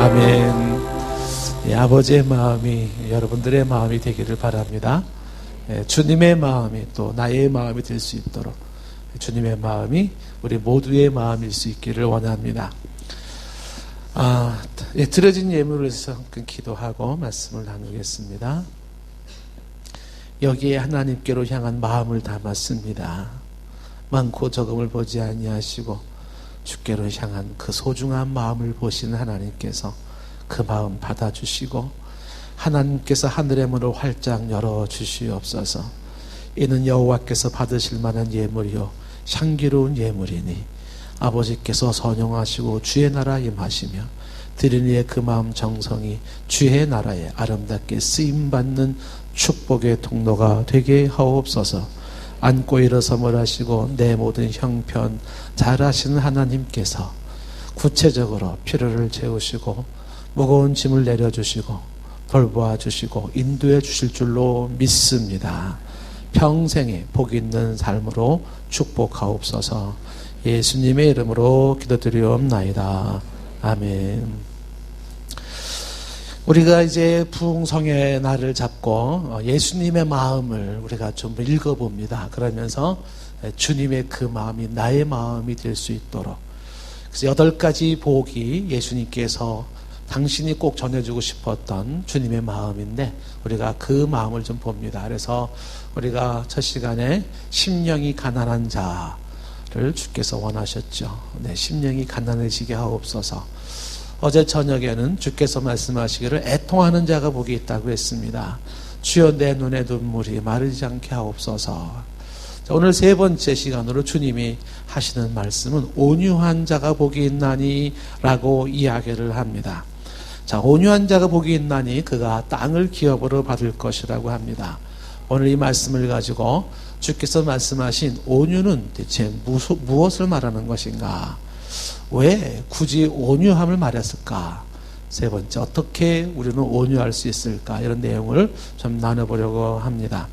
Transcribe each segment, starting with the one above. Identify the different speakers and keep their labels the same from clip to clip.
Speaker 1: 아멘. 아버지의 마음이 여러분들의 마음이 되기를 바랍니다. 주님의 마음이 또 나의 마음이 될 수 있도록 주님의 마음이 우리 모두의 마음일 수 있기를 원합니다. 드려진 예물을 위해서 기도하고 말씀을 나누겠습니다. 여기에 하나님께로 향한 마음을 담았습니다. 많고 적음을 보지 아니하시고 주께로 향한 그 소중한 마음을 보시는 하나님께서 그 마음 받아주시고 하나님께서 하늘의 문을 활짝 열어주시옵소서. 이는 여호와께서 받으실 만한 예물이요 향기로운 예물이니 아버지께서 선용하시고 주의 나라 임하시며 드린 이의 그 마음 정성이 주의 나라에 아름답게 쓰임받는 축복의 통로가 되게 하옵소서. 앉고 일어섬을 하시고 내 모든 형편 잘하시는 하나님께서 구체적으로 필요를 채우시고 무거운 짐을 내려주시고 돌보아 주시고 인도해 주실 줄로 믿습니다. 평생에 복 있는 삶으로 축복하옵소서. 예수님의 이름으로 기도드리옵나이다. 아멘. 우리가 이제 부흥성의 날을 잡고 예수님의 마음을 우리가 좀 읽어봅니다. 그러면서 주님의 그 마음이 나의 마음이 될 수 있도록. 그래서 8가지 복이 예수님께서 당신이 꼭 전해주고 싶었던 주님의 마음인데 우리가 그 마음을 좀 봅니다. 그래서 우리가 첫 시간에 심령이 가난한 자를 주께서 원하셨죠. 네, 심령이 가난해지게 하옵소서. 어제 저녁에는 주께서 말씀하시기를 애통하는 자가 복이 있다고 했습니다. 주여 내 눈의 눈물이 마르지 않게 하옵소서. 자, 오늘 3번째 시간으로 주님이 하시는 말씀은 온유한 자가 복이 있나니 라고 이야기를 합니다. 자, 온유한 자가 복이 있나니 그가 땅을 기업으로 받을 것이라고 합니다. 오늘 이 말씀을 가지고 주께서 말씀하신 온유는 대체 무엇을 말하는 것인가? 왜 굳이 온유함을 말했을까? 3번째, 어떻게 우리는 온유할 수 있을까? 이런 내용을 좀 나눠보려고 합니다.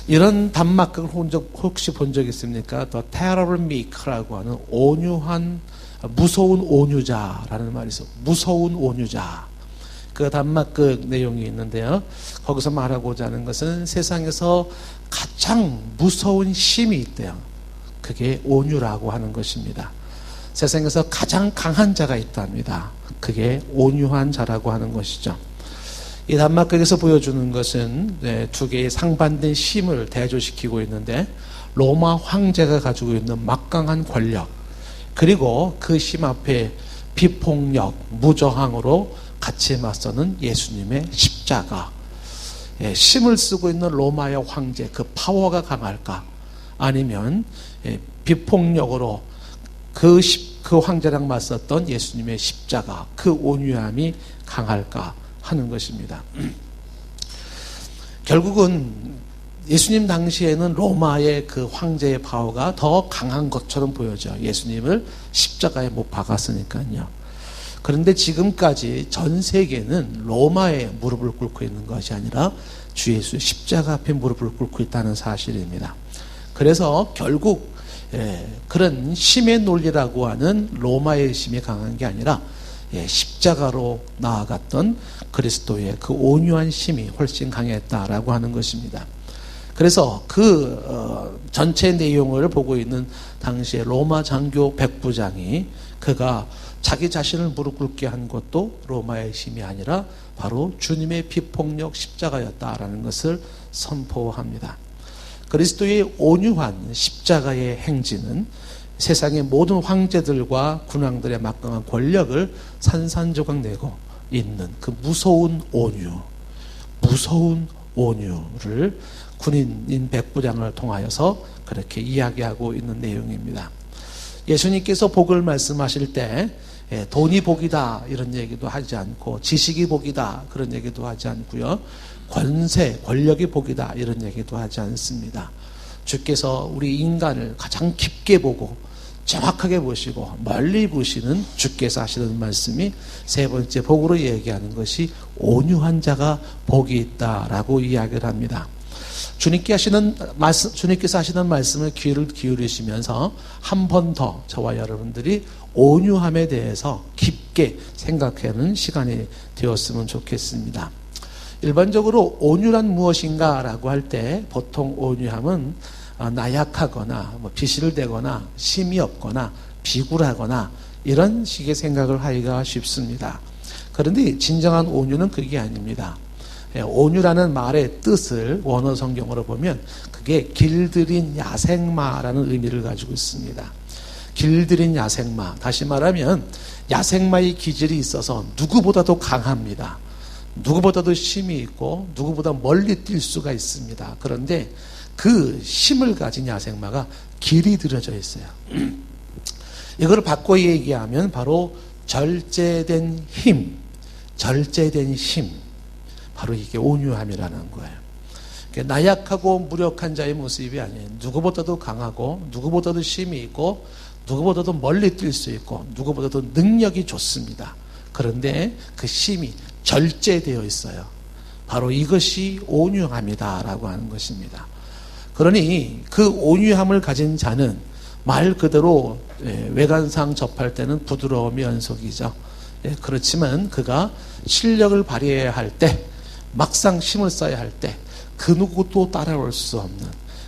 Speaker 1: 이런 단막극을 혹시 본 적 있습니까? The Terrible Meek라고 하는 온유한, 무서운 온유자라는 말이 있어요. 무서운 온유자. 그 단막극 내용이 있는데요. 거기서 말하고자 하는 것은 세상에서 가장 무서운 힘이 있대요. 그게 온유라고 하는 것입니다. 세상에서 가장 강한 자가 있답니다. 그게 온유한 자라고 하는 것이죠. 이 단막극에서 보여주는 것은 2개의 상반된 힘을 대조시키고 있는데 로마 황제가 가지고 있는 막강한 권력 그리고 그 힘 앞에 비폭력, 무저항으로 같이 맞서는 예수님의 십자가. 힘을 쓰고 있는 로마의 황제 그 파워가 강할까? 아니면 비폭력으로 그 황제랑 맞섰던 예수님의 십자가 그 온유함이 강할까 하는 것입니다. 결국은 예수님 당시에는 로마의 그 황제의 파워가 더 강한 것처럼 보여져요. 예수님을 십자가에 못 박았으니까요. 그런데 지금까지 전 세계는 로마에 무릎을 꿇고 있는 것이 아니라 주 예수 십자가 앞에 무릎을 꿇고 있다는 사실입니다. 그래서 결국 그런 힘의 논리라고 하는 로마의 힘이 강한 게 아니라 십자가로 나아갔던 그리스도의 그 온유한 힘이 훨씬 강했다라고 하는 것입니다. 그래서 그 전체 내용을 보고 있는 당시에 로마 장교 백부장이 그가 자기 자신을 무릎 꿇게 한 것도 로마의 힘이 아니라 바로 주님의 비폭력 십자가였다라는 것을 선포합니다. 그리스도의 온유한 십자가의 행진은 세상의 모든 황제들과 군왕들의 막강한 권력을 산산조각 내고 있는 그 무서운 온유를 군인인 백부장을 통하여서 그렇게 이야기하고 있는 내용입니다. 예수님께서 복을 말씀하실 때 돈이 복이다 이런 얘기도 하지 않고 지식이 복이다 그런 얘기도 하지 않고요. 권세, 권력이 복이다 이런 얘기도 하지 않습니다. 주께서 우리 인간을 가장 깊게 보고 정확하게 보시고 멀리 보시는 주께서 하시는 말씀이 3번째 복으로 얘기하는 것이 온유한 자가 복이 있다라고 이야기를 합니다. 주님께서 하시는 말씀을 귀를 기울이시면서 한 번 더 저와 여러분들이 온유함에 대해서 깊게 생각하는 시간이 되었으면 좋겠습니다. 일반적으로 온유란 무엇인가라고 할 때 보통 온유함은 나약하거나 비실을 대거나 심이 없거나 비굴하거나 이런 식의 생각을 하기가 쉽습니다. 그런데 진정한 온유는 그게 아닙니다. 온유라는 말의 뜻을 원어 성경으로 보면 그게 길들인 야생마라는 의미를 가지고 있습니다. 길들인 야생마, 다시 말하면 야생마의 기질이 있어서 누구보다도 강합니다. 누구보다도 힘이 있고 누구보다 멀리 뛸 수가 있습니다. 그런데 그 힘을 가진 야생마가 길이 들여져 있어요. 이걸 바꿔 얘기하면 바로 절제된 힘, 바로 이게 온유함이라는 거예요. 나약하고 무력한 자의 모습이 아니에요. 누구보다도 강하고 누구보다도 힘이 있고 누구보다도 멀리 뛸 수 있고 누구보다도 능력이 좋습니다. 그런데 그 힘이 절제되어 있어요. 바로 이것이 온유함이다라고 하는 것입니다. 그러니 그 온유함을 가진 자는 말 그대로 외관상 접할 때는 부드러움이 연속이죠. 그렇지만 그가 실력을 발휘해야 할 때, 막상 힘을 써야 할 때 그 누구도 따라올 수 없는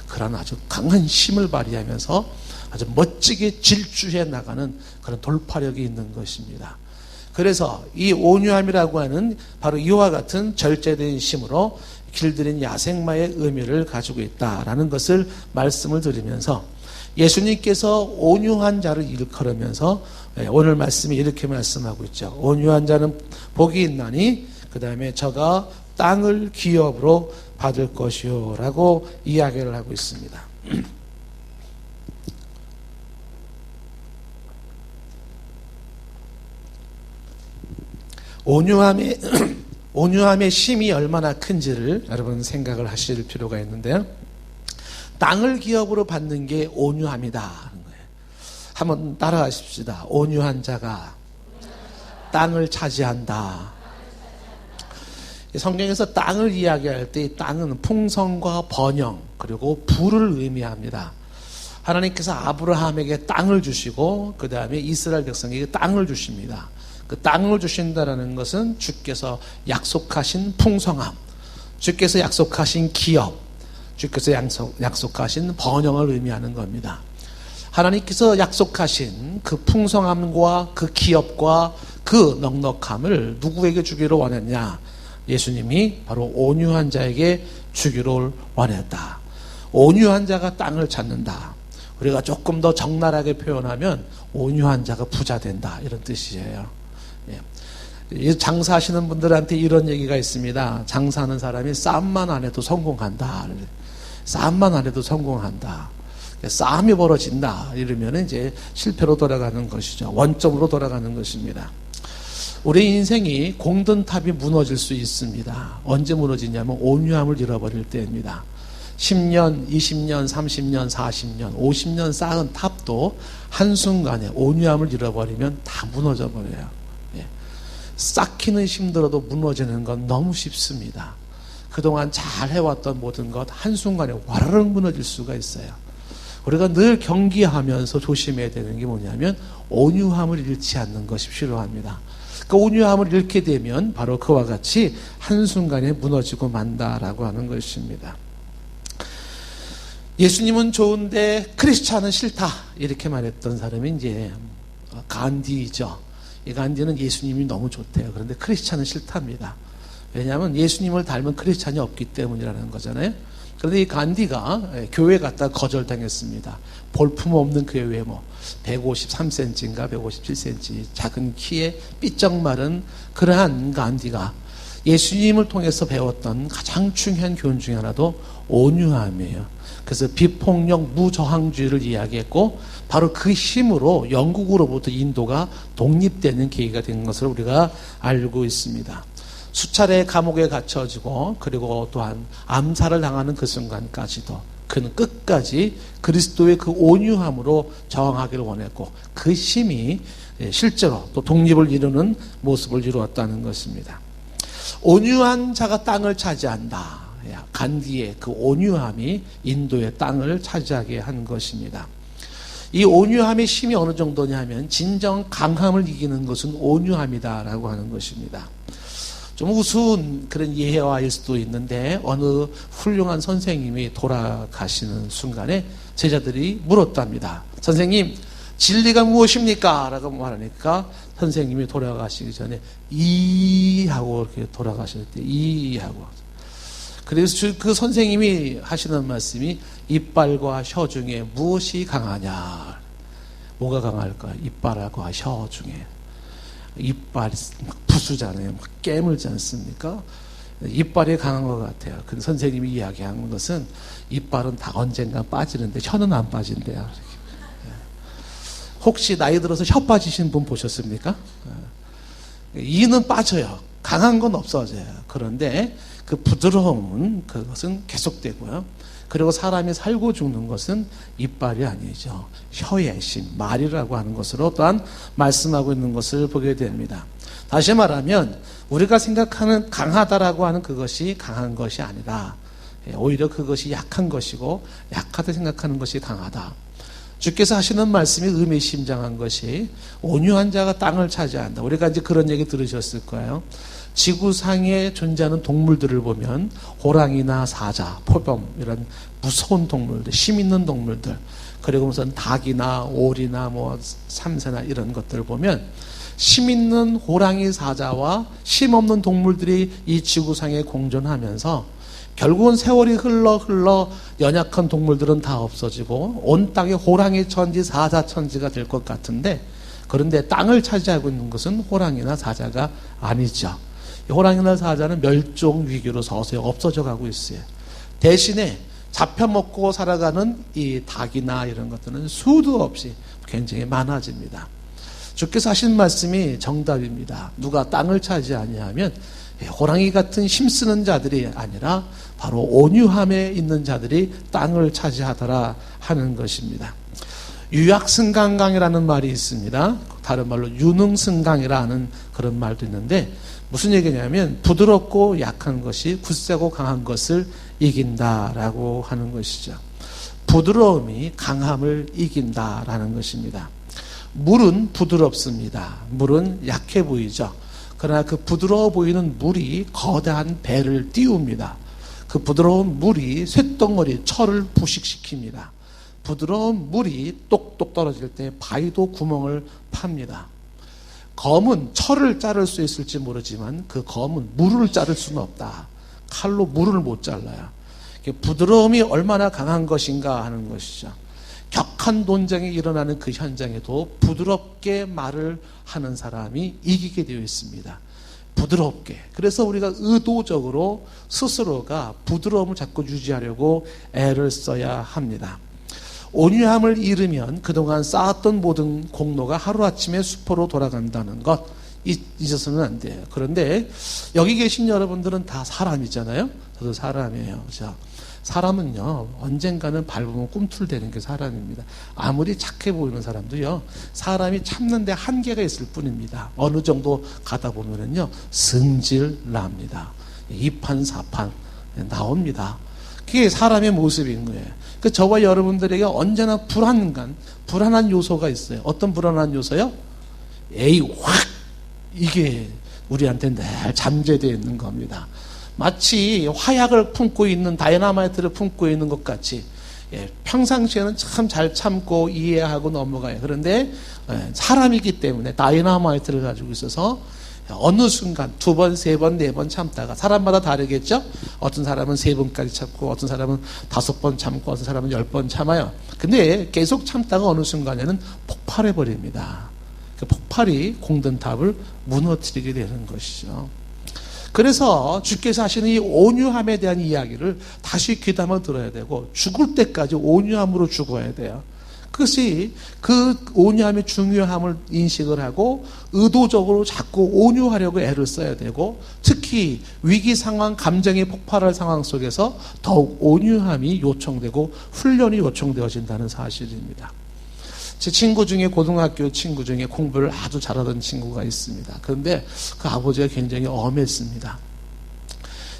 Speaker 1: 그런 아주 강한 힘을 발휘하면서 아주 멋지게 질주해 나가는 그런 돌파력이 있는 것입니다. 그래서 이 온유함이라고 하는 바로 이와 같은 절제된 힘으로 길들인 야생마의 의미를 가지고 있다라는 것을 말씀을 드리면서 예수님께서 온유한 자를 일컬으면서 오늘 말씀이 이렇게 말씀하고 있죠. 온유한 자는 복이 있나니 그 다음에 저가 땅을 기업으로 받을 것이요 라고 이야기를 하고 있습니다. 온유함의 힘이 얼마나 큰지를 여러분 생각을 하실 필요가 있는데요. 땅을 기업으로 받는 게 온유함이다 하는 거예요. 한번 따라하십시다. 온유한 자가 땅을 차지한다. 성경에서 땅을 이야기할 때 이 땅은 풍성과 번영 그리고 부를 의미합니다. 하나님께서 아브라함에게 땅을 주시고 그 다음에 이스라엘 백성에게 땅을 주십니다. 그 땅을 주신다라는 것은 주께서 약속하신 풍성함, 주께서 약속하신 기업, 주께서 약속하신 번영을 의미하는 겁니다. 하나님께서 약속하신 그 풍성함과 그 기업과 그 넉넉함을 누구에게 주기를 원했냐? 예수님이 바로 온유한 자에게 주기를 원했다. 온유한 자가 땅을 찾는다. 우리가 조금 더 적나라하게 표현하면 온유한 자가 부자 된다 이런 뜻이에요. 장사하시는 분들한테 이런 얘기가 있습니다. 장사하는 사람이 싸움만 안 해도 성공한다. 싸움만 안 해도 성공한다. 싸움이 벌어진다. 이러면 이제 실패로 돌아가는 것이죠. 원점으로 돌아가는 것입니다. 우리 인생이 공든탑이 무너질 수 있습니다. 언제 무너지냐면 온유함을 잃어버릴 때입니다. 10년, 20년, 30년, 40년, 50년 쌓은 탑도 한순간에 온유함을 잃어버리면 다 무너져 버려요. 쌓기는 힘들어도 무너지는 건 너무 쉽습니다. 그동안 잘 해왔던 모든 것 한순간에 와르르 무너질 수가 있어요. 우리가 늘 경계하면서 조심해야 되는 게 뭐냐면 온유함을 잃지 않는 것이 필요합니다. 그 온유함을 잃게 되면 바로 그와 같이 한순간에 무너지고 만다라고 하는 것입니다. 예수님은 좋은데 크리스찬은 싫다 이렇게 말했던 사람이 이제 간디죠. 이 간디는 예수님이 너무 좋대요. 그런데 크리스찬은 싫답니다. 왜냐하면 예수님을 닮은 크리스찬이 없기 때문이라는 거잖아요. 그런데 이 간디가 교회 갔다 거절당했습니다. 볼품없는 그의 외모, 153cm인가 157cm 작은 키에 삐쩍 마른 그러한 간디가 예수님을 통해서 배웠던 가장 중요한 교훈 중에 하나도 온유함이에요. 그래서 비폭력 무저항주의를 이야기했고 바로 그 힘으로 영국으로부터 인도가 독립되는 계기가 된 것을 우리가 알고 있습니다. 수차례 감옥에 갇혀지고 그리고 또한 암살을 당하는 그 순간까지도 그는 끝까지 그리스도의 그 온유함으로 저항하기를 원했고 그 힘이 실제로 또 독립을 이루는 모습을 이루었다는 것입니다. 온유한 자가 땅을 차지한다. 간디의 그 온유함이 인도의 땅을 차지하게 한 것입니다. 이 온유함의 힘이 어느 정도냐 하면 진정 강함을 이기는 것은 온유함이다라고 하는 것입니다. 좀 우스운 그런 예화일 수도 있는데 어느 훌륭한 선생님이 돌아가시는 순간에 제자들이 물었답니다. 선생님, 진리가 무엇입니까? 라고 말하니까 선생님이 돌아가시기 전에 하고 이렇게 돌아가실 때 하고. 그래서 그 선생님이 하시는 말씀이 이빨과 혀 중에 무엇이 강하냐? 뭐가 강할까? 이빨과 혀 중에. 이빨이 부수잖아요. 깨물지 않습니까? 이빨이 강한 것 같아요. 근데 선생님이 이야기하는 것은 이빨은 다 언젠가 빠지는데 혀는 안 빠진대요. 혹시 나이 들어서 혀 빠지신 분 보셨습니까? 이는 빠져요. 강한 건 없어져요. 그런데 그 부드러움은 그것은 계속되고요. 그리고 사람이 살고 죽는 것은 이빨이 아니죠. 혀의 심, 말이라고 하는 것으로 또한 말씀하고 있는 것을 보게 됩니다. 다시 말하면 우리가 생각하는 강하다라고 하는 그것이 강한 것이 아니라 오히려 그것이 약한 것이고 약하다 생각하는 것이 강하다. 주께서 하시는 말씀이 의미심장한 것이 온유한 자가 땅을 차지한다. 우리가 이제 그런 얘기 들으셨을 거예요. 지구상에 존재하는 동물들을 보면 호랑이나 사자, 표범 이런 무서운 동물들, 힘 있는 동물들, 그리고 무슨 닭이나 오리나 뭐 삼새나 이런 것들을 보면 힘 있는 호랑이, 사자와 힘 없는 동물들이 이 지구상에 공존하면서 결국은 세월이 흘러 연약한 동물들은 다 없어지고 온 땅에 호랑이 천지, 사자 천지가 될 것 같은데, 그런데 땅을 차지하고 있는 것은 호랑이나 사자가 아니죠. 호랑이나 사자는 멸종 위기로 서서히 없어져 가고 있어요. 대신에 잡혀먹고 살아가는 이 닭이나 이런 것들은 수도 없이 굉장히 많아집니다. 주께서 하신 말씀이 정답입니다. 누가 땅을 차지하냐면 호랑이 같은 힘쓰는 자들이 아니라 바로 온유함에 있는 자들이 땅을 차지하더라 하는 것입니다. 유약승강강이라는 말이 있습니다. 다른 말로 유능승강이라는 그런 말도 있는데 무슨 얘기냐면 부드럽고 약한 것이 굳세고 강한 것을 이긴다라고 하는 것이죠. 부드러움이 강함을 이긴다라는 것입니다. 물은 부드럽습니다. 물은 약해 보이죠. 그러나 그 부드러워 보이는 물이 거대한 배를 띄웁니다. 그 부드러운 물이 쇳덩어리, 철을 부식시킵니다. 부드러운 물이 똑똑 떨어질 때 바위도 구멍을 팝니다. 검은 철을 자를 수 있을지 모르지만 그 검은 물을 자를 수는 없다. 칼로 물을 못 잘라요. 부드러움이 얼마나 강한 것인가 하는 것이죠. 격한 논쟁이 일어나는 그 현장에도 부드럽게 말을 하는 사람이 이기게 되어 있습니다. 부드럽게. 그래서 우리가 의도적으로 스스로가 부드러움을 자꾸 유지하려고 애를 써야 합니다. 온유함을 잃으면 그동안 쌓았던 모든 공로가 하루아침에 수포로 돌아간다는 것 잊어서는 안 돼요. 그런데 여기 계신 여러분들은 다 사람이잖아요. 저도 사람이에요. 자, 사람은요 언젠가는 밟으면 꿈틀대는 게 사람입니다. 아무리 착해 보이는 사람도요 사람이 참는데 한계가 있을 뿐입니다. 어느 정도 가다 보면은요 승질 납니다. 이판사판 나옵니다. 그게 사람의 모습인 거예요. 그 저와 여러분들에게 언제나 불안한 요소가 있어요. 어떤 불안한 요소요? 확 이게 우리한테 늘 잠재되어 있는 겁니다. 마치 화약을 품고 있는 다이너마이트를 품고 있는 것 같이 평상시에는 참 잘 참고 이해하고 넘어가요. 그런데 사람이기 때문에 다이너마이트를 가지고 있어서 어느 순간 2번, 3번, 4번 참다가 사람마다 다르겠죠? 어떤 사람은 3번까지 참고 어떤 사람은 5번 참고 어떤 사람은 10번 참아요. 근데 계속 참다가 어느 순간에는 폭발해버립니다. 그 폭발이 공든탑을 무너뜨리게 되는 것이죠. 그래서 주께서 하시는 이 온유함에 대한 이야기를 다시 귀담아 들어야 되고 죽을 때까지 온유함으로 죽어야 돼요. 그것이 그 온유함의 중요함을 인식을 하고 의도적으로 자꾸 온유하려고 애를 써야 되고 특히 위기 상황, 감정이 폭발할 상황 속에서 더욱 온유함이 요청되고 훈련이 요청되어진다는 사실입니다. 제 친구 중에 고등학교 친구 중에 공부를 아주 잘하던 친구가 있습니다. 그런데 그 아버지가 굉장히 엄했습니다.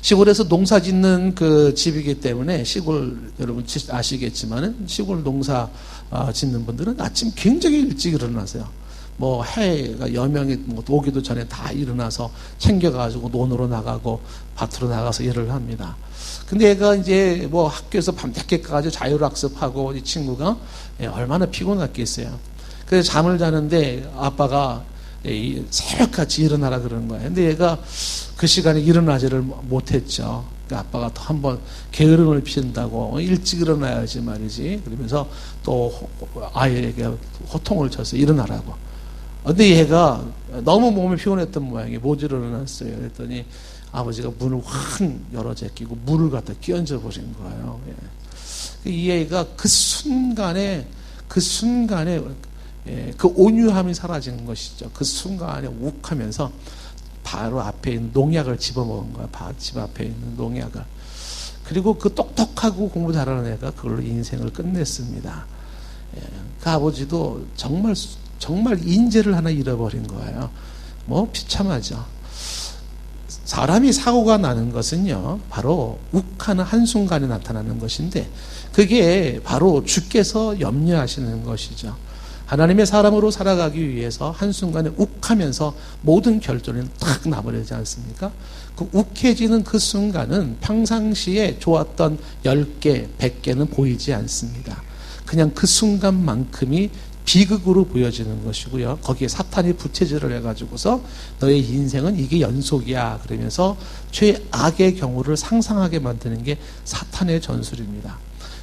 Speaker 1: 시골에서 농사 짓는 그 집이기 때문에 시골 여러분 아시겠지만은 시골 농사 짓는 분들은 아침 굉장히 일찍 일어나세요. 뭐 해가 여명이 뭐 오기도 전에 다 일어나서 챙겨가지고 논으로 나가고 밭으로 나가서 일을 합니다. 근데 얘가 이제 뭐 학교에서 밤늦게 가가지고 자율학습하고 이 친구가 얼마나 피곤했겠어요. 그래서 잠을 자는데 아빠가 새벽같이 일어나라 그러는 거예요. 근데 얘가 그 시간에 일어나지를 못했죠. 그러니까 아빠가 또 한번 게으름을 피운다고 일찍 일어나야지 말이지. 그러면서 또 아이에게 호통을 쳐서 일어나라고. 근데 얘가 너무 몸이 피곤했던 모양이 못 일어났어요. 그랬더니 아버지가 문을 확 열어 제끼고 물을 갖다 끼얹어 버린 거예요. 이 애가 그 순간에 그 온유함이 사라지는 것이죠. 그 순간에 욱하면서 바로 앞에 있는 농약을 집어먹은 거야. 집 앞에 있는 농약을. 그리고 그 똑똑하고 공부 잘하는 애가 그걸로 인생을 끝냈습니다. 그 아버지도 정말 인재를 하나 잃어버린 거예요. 뭐 비참하죠. 사람이 사고가 나는 것은요, 바로 욱하는 한순간에 나타나는 것인데, 그게 바로 주께서 염려하시는 것이죠. 하나님의 사람으로 살아가기 위해서 한순간에 욱하면서 모든 결정이 탁 나버리지 않습니까? 그 욱해지는 그 순간은 평상시에 좋았던 10개, 100개는 보이지 않습니다. 그냥 그 순간만큼이 비극으로 보여지는 것이고요. 거기에 사탄이 부채질을 해가지고서 너의 인생은 이게 연속이야 그러면서 최악의 경우를 상상하게 만드는 게 사탄의 전술입니다.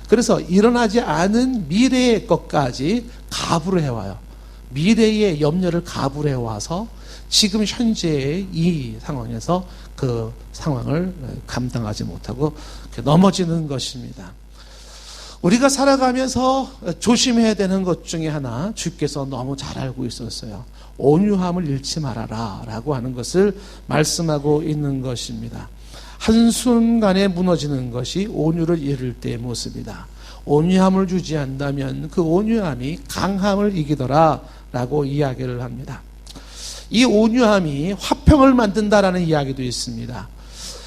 Speaker 1: 그래서 일어나지 않은 미래의 것까지 가부를 해와요. 미래의 염려를 가부를 해와서 지금 현재의 이 상황에서 그 상황을 감당하지 못하고 넘어지는 것입니다. 우리가 살아가면서 조심해야 되는 것 중에 하나, 주께서 너무 잘 알고 있었어요. 온유함을 잃지 말아라 라고 하는 것을 말씀하고 있는 것입니다. 한순간에 무너지는 것이 온유를 잃을 때의 모습이다. 온유함을 유지한다면 그 온유함이 강함을 이기더라 라고 이야기를 합니다. 이 온유함이 화평을 만든다라는 이야기도 있습니다.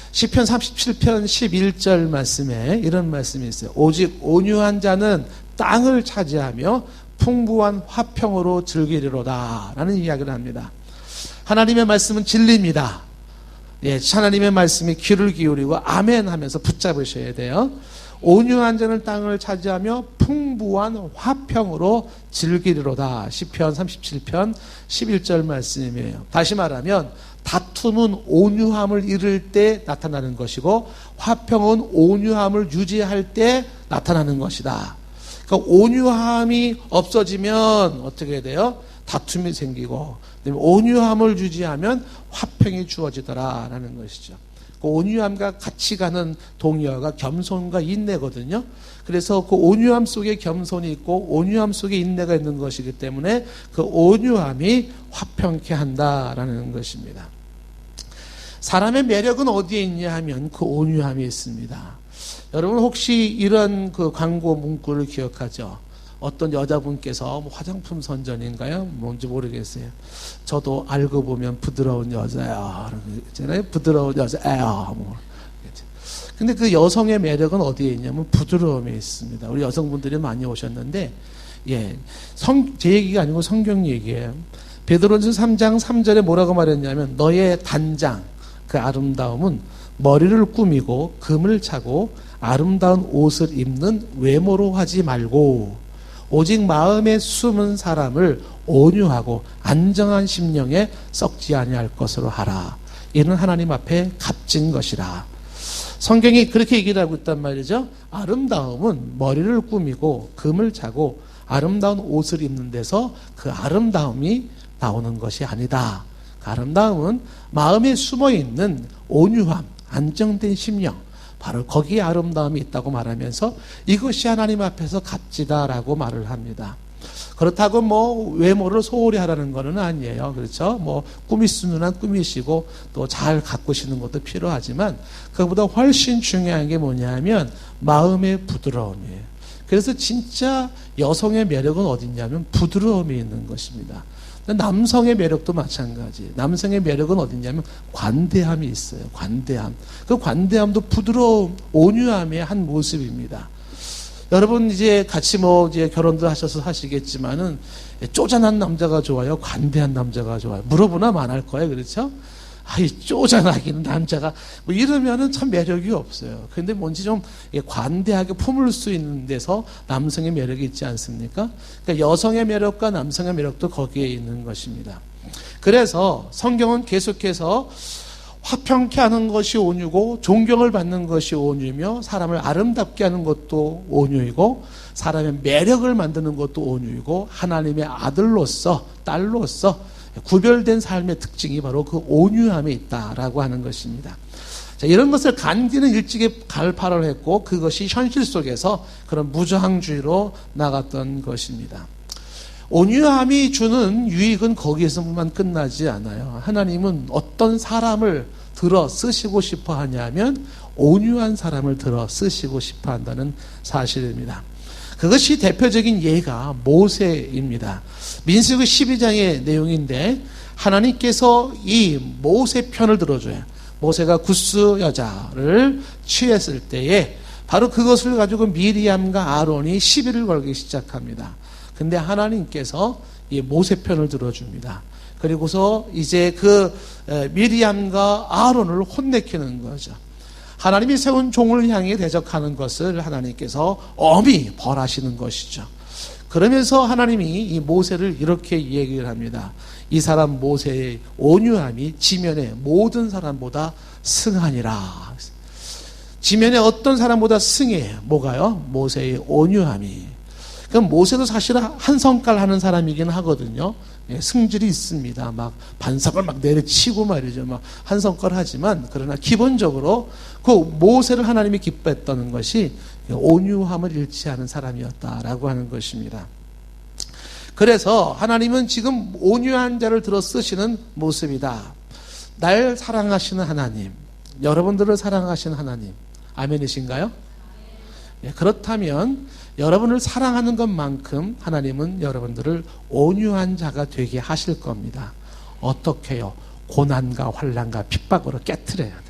Speaker 1: 시편 37편 11절 말씀에 이런 말씀이 있어요. 오직 온유한 자는 땅을 차지하며 풍부한 화평으로 즐기리로다 라는 이야기를 합니다. 하나님의 말씀은 진리입니다. 예, 하나님의 말씀에 귀를 기울이고 아멘 하면서 붙잡으셔야 돼요. 온유한 자는 땅을 차지하며 풍부한 화평으로 즐기리로다. 시편 37편 11절 말씀이에요. 다시 말하면 다툼은 온유함을 잃을 때 나타나는 것이고 화평은 온유함을 유지할 때 나타나는 것이다. 그러니까 온유함이 없어지면 어떻게 돼요? 다툼이 생기고 온유함을 유지하면 화평이 주어지더라라는 것이죠. 그 온유함과 같이 가는 동의어가 겸손과 인내거든요. 그래서 그 온유함 속에 겸손이 있고 온유함 속에 인내가 있는 것이기 때문에 그 온유함이 화평케 한다라는 것입니다. 사람의 매력은 어디에 있냐 하면 그 온유함이 있습니다. 여러분 혹시 이런 그 광고 문구를 기억하죠? 어떤 여자분께서 뭐 화장품 선전인가요? 뭔지 모르겠어요. 저도 알고 보면 부드러운 여자야. 있잖아요. 부드러운 여자예요. 뭐. 근데 그 여성의 매력은 어디에 있냐면 부드러움에 있습니다. 우리 여성분들이 많이 오셨는데, 예. 제 얘기가 아니고 성경 얘기예요. 베드로전서 3장 3절에 뭐라고 말했냐면, 너의 단장, 그 아름다움은 머리를 꾸미고 금을 차고 아름다운 옷을 입는 외모로 하지 말고 오직 마음에 숨은 사람을 온유하고 안정한 심령에 썩지 아니할 것으로 하라. 이는 하나님 앞에 값진 것이라. 성경이 그렇게 얘기를 하고 있단 말이죠. 아름다움은 머리를 꾸미고 금을 차고 아름다운 옷을 입는 데서 그 아름다움이 나오는 것이 아니다. 그 아름다움은 마음에 숨어있는 온유함, 안정된 심령, 바로 거기에 아름다움이 있다고 말하면서 이것이 하나님 앞에서 값지다라고 말을 합니다. 그렇다고 뭐 외모를 소홀히 하라는 것은 아니에요. 그렇죠? 뭐 꾸미시는 한 꾸미시고 또 잘 가꾸시는 것도 필요하지만 그보다 훨씬 중요한 게 뭐냐면 마음의 부드러움이에요. 그래서 진짜 여성의 매력은 어딨냐면 부드러움이 있는 것입니다. 남성의 매력도 마찬가지. 남성의 매력은 어디냐면 관대함이 있어요. 관대함. 그 관대함도 부드러움, 온유함의 한 모습입니다. 여러분 이제 같이 이제 결혼도 하셔서 하시겠지만은 쪼잔한 남자가 좋아요? 관대한 남자가 좋아요? 물어보나 안 할 거예요. 그렇죠? 이 쪼잔하기는 남자가 이러면은 참 매력이 없어요. 그런데 뭔지 좀 관대하게 품을 수 있는 데서 남성의 매력이 있지 않습니까? 그러니까 여성의 매력과 남성의 매력도 거기에 있는 것입니다. 그래서 성경은 계속해서 화평케 하는 것이 온유고 존경을 받는 것이 온유며 사람을 아름답게 하는 것도 온유이고 사람의 매력을 만드는 것도 온유이고 하나님의 아들로서 딸로서 구별된 삶의 특징이 바로 그 온유함에 있다라고 하는 것입니다. 자, 이런 것을 간디는 일찍이 갈파를 했고 그것이 현실 속에서 그런 무저항주의로 나갔던 것입니다. 온유함이 주는 유익은 거기에서만 끝나지 않아요. 하나님은 어떤 사람을 들어 쓰시고 싶어 하냐면 온유한 사람을 들어 쓰시고 싶어 한다는 사실입니다. 그것이 대표적인 예가 모세입니다. 민수기 12장의 내용인데 하나님께서 이 모세 편을 들어줘요. 모세가 구스 여자를 취했을 때에 바로 그것을 가지고 미리암과 아론이 시비를 걸기 시작합니다. 근데 하나님께서 이 모세 편을 들어줍니다. 그리고서 이제 그 미리암과 아론을 혼내키는 거죠. 하나님이 세운 종을 향해 대적하는 것을 하나님께서 엄히 벌하시는 것이죠. 그러면서 하나님이 이 모세를 이렇게 얘기를 합니다. 이 사람 모세의 온유함이 지면의 모든 사람보다 승하니라. 지면의 어떤 사람보다 승해. 뭐가요? 모세의 온유함이. 그럼 모세도 사실 한 성깔 하는 사람이긴 하거든요. 승질이 있습니다. 막 반석을 막 내려치고 말이죠. 막 한 성깔 하지만 그러나 기본적으로 그 모세를 하나님이 기뻐했던 것이 온유함을 잃지 않은 사람이었다라고 하는 것입니다. 그래서 하나님은 지금 온유한 자를 들어 쓰시는 모습이다. 날 사랑하시는 하나님, 여러분들을 사랑하시는 하나님, 아멘이신가요? 그렇다면 여러분을 사랑하는 것만큼 하나님은 여러분들을 온유한 자가 되게 하실 겁니다. 어떻게요? 고난과 환난과 핍박으로 깨트려야 돼요.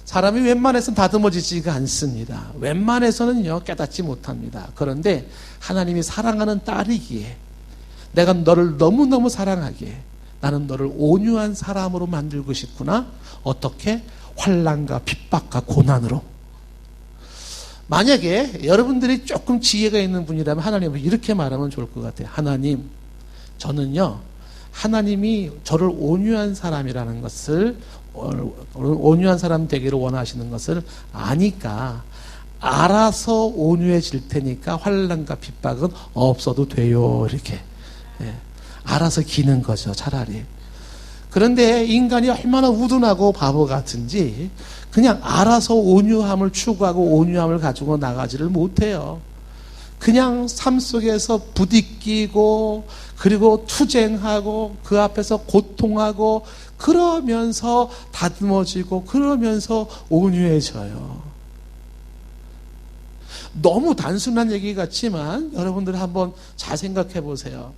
Speaker 1: 사람이 웬만해서는 다듬어지지가 않습니다. 웬만해서는요 깨닫지 못합니다. 그런데 하나님이 사랑하는 딸이기에 내가 너를 너무너무 사랑하기에 나는 너를 온유한 사람으로 만들고 싶구나. 어떻게? 환난과 핍박과 고난으로. 만약에 여러분들이 조금 지혜가 있는 분이라면 하나님은 이렇게 말하면 좋을 것 같아요. 하나님, 저는요 하나님이 저를 온유한 사람이라는 것을, 온유한 사람 되기를 원하시는 것을 아니까 알아서 온유해질 테니까 환난과 핍박은 없어도 돼요. 이렇게 알아서 기는 거죠, 차라리. 그런데 인간이 얼마나 우둔하고 바보 같은지 그냥 알아서 온유함을 추구하고 온유함을 가지고 나가지를 못해요. 그냥 삶 속에서 부딪히고 그리고 투쟁하고 그 앞에서 고통하고 그러면서 다듬어지고 그러면서 온유해져요. 너무 단순한 얘기 같지만 여러분들 한번 잘 생각해 보세요.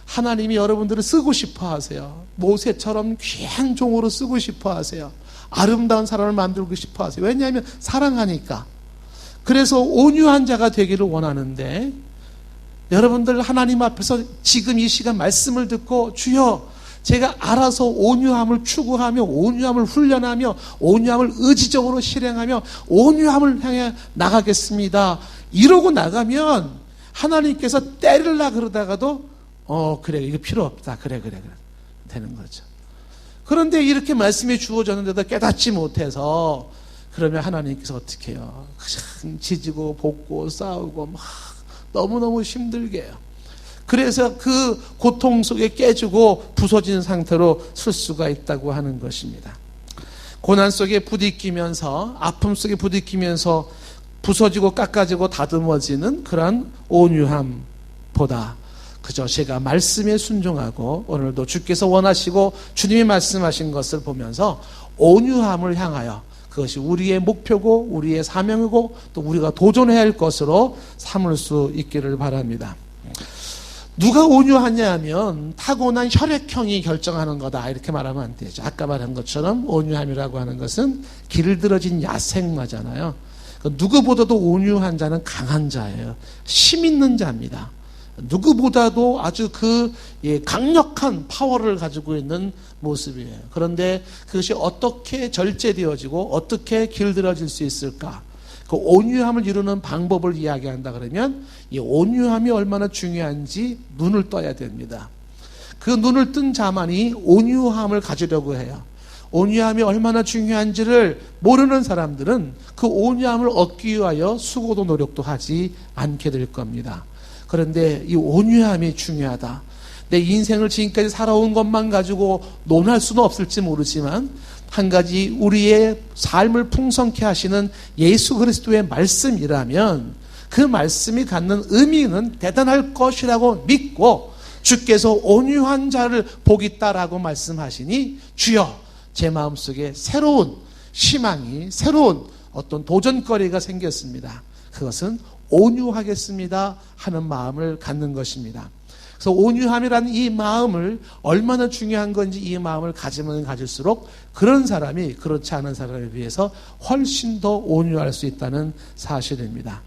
Speaker 1: 하나님이 여러분들을 쓰고 싶어 하세요. 모세처럼 귀한 종으로 쓰고 싶어 하세요. 아름다운 사람을 만들고 싶어 하세요. 왜냐하면 사랑하니까. 그래서 온유한 자가 되기를 원하는데 여러분들 하나님 앞에서 지금 이 시간 말씀을 듣고 주여 제가 알아서 온유함을 추구하며 온유함을 훈련하며 온유함을 의지적으로 실행하며 온유함을 향해 나가겠습니다. 이러고 나가면 하나님께서 때리려고 그러다가도 그래 이거 필요 없다. 그래 되는 거죠. 그런데 이렇게 말씀이 주어졌는데도 깨닫지 못해서 그러면 하나님께서 어떻게 해요? 그냥 지지고 볶고 싸우고 막 너무너무 힘들게 해요. 그래서 그 고통 속에 깨지고 부서진 상태로 쓸 수가 있다고 하는 것입니다. 고난 속에 부딪히면서 아픔 속에 부딪히면서 부서지고 깎아지고 다듬어지는 그러한 온유함보다 그저 제가 말씀에 순종하고 오늘도 주께서 원하시고 주님이 말씀하신 것을 보면서 온유함을 향하여 그것이 우리의 목표고 우리의 사명이고 또 우리가 도전해야 할 것으로 삼을 수 있기를 바랍니다. 누가 온유하냐 하면 타고난 혈액형이 결정하는 거다 이렇게 말하면 안 되죠. 아까 말한 것처럼 온유함이라고 하는 것은 길들어진 야생마잖아요. 누구보다도 온유한 자는 강한 자예요. 힘 있는 자입니다. 누구보다도 아주 강력한 파워를 가지고 있는 모습이에요. 그런데 그것이 어떻게 절제되어지고 어떻게 길들어질 수 있을까? 그 온유함을 이루는 방법을 이야기한다 그러면 이 온유함이 얼마나 중요한지 눈을 떠야 됩니다. 그 눈을 뜬 자만이 온유함을 가지려고 해요. 온유함이 얼마나 중요한지를 모르는 사람들은 그 온유함을 얻기 위하여 수고도 노력도 하지 않게 될 겁니다. 그런데 이 온유함이 중요하다. 내 인생을 지금까지 살아온 것만 가지고 논할 수는 없을지 모르지만 한 가지 우리의 삶을 풍성케 하시는 예수 그리스도의 말씀이라면 그 말씀이 갖는 의미는 대단할 것이라고 믿고 주께서 온유한 자를 복있다라고 말씀하시니 주여 제 마음속에 새로운 희망이 새로운 어떤 도전거리가 생겼습니다. 그것은 온유하겠습니다 하는 마음을 갖는 것입니다. 그래서 온유함이라는 이 마음을 얼마나 중요한 건지 이 마음을 가지면 가질수록 그런 사람이 그렇지 않은 사람에 비해서 훨씬 더 온유할 수 있다는 사실입니다.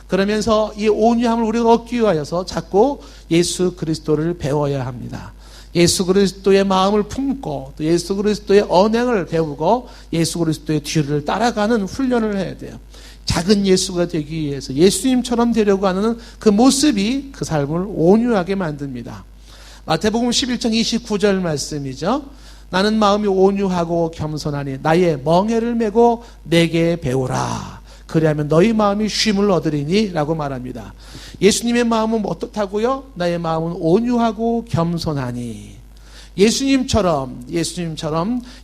Speaker 1: 그러면서 이 온유함을 우리가 얻기 위하여서 자꾸 예수 그리스도를 배워야 합니다. 예수 그리스도의 마음을 품고 또 예수 그리스도의 언행을 배우고 예수 그리스도의 뒤를 따라가는 훈련을 해야 돼요. 작은 예수가 되기 위해서 예수님처럼 되려고 하는 그 모습이 그 삶을 온유하게 만듭니다. 마태복음 11장 29절 말씀이죠. 나는 마음이 온유하고 겸손하니 나의 멍에를 메고 내게 배우라. 그리하면 너희 마음이 쉼을 얻으리니 라고 말합니다. 예수님의 마음은 어떻다고요? 나의 마음은 온유하고 겸손하니. 예수님처럼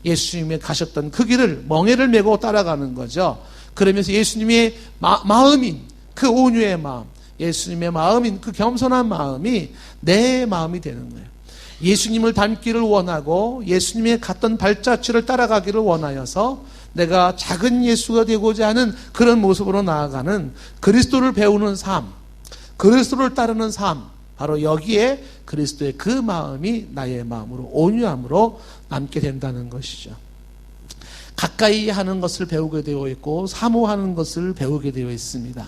Speaker 1: 예수님의 가셨던 그 길을 멍에를 메고 따라가는 거죠. 그러면서 예수님의 마음인 그 온유의 마음, 예수님의 마음인 그 겸손한 마음이 내 마음이 되는 거예요. 예수님을 닮기를 원하고 예수님의 갔던 발자취를 따라가기를 원하여서 내가 작은 예수가 되고자 하는 그런 모습으로 나아가는 그리스도를 배우는 삶, 그리스도를 따르는 삶, 바로 여기에 그리스도의 그 마음이 나의 마음으로 온유함으로 남게 된다는 것이죠. 가까이 하는 것을 배우게 되어 있고 사모하는 것을 배우게 되어 있습니다.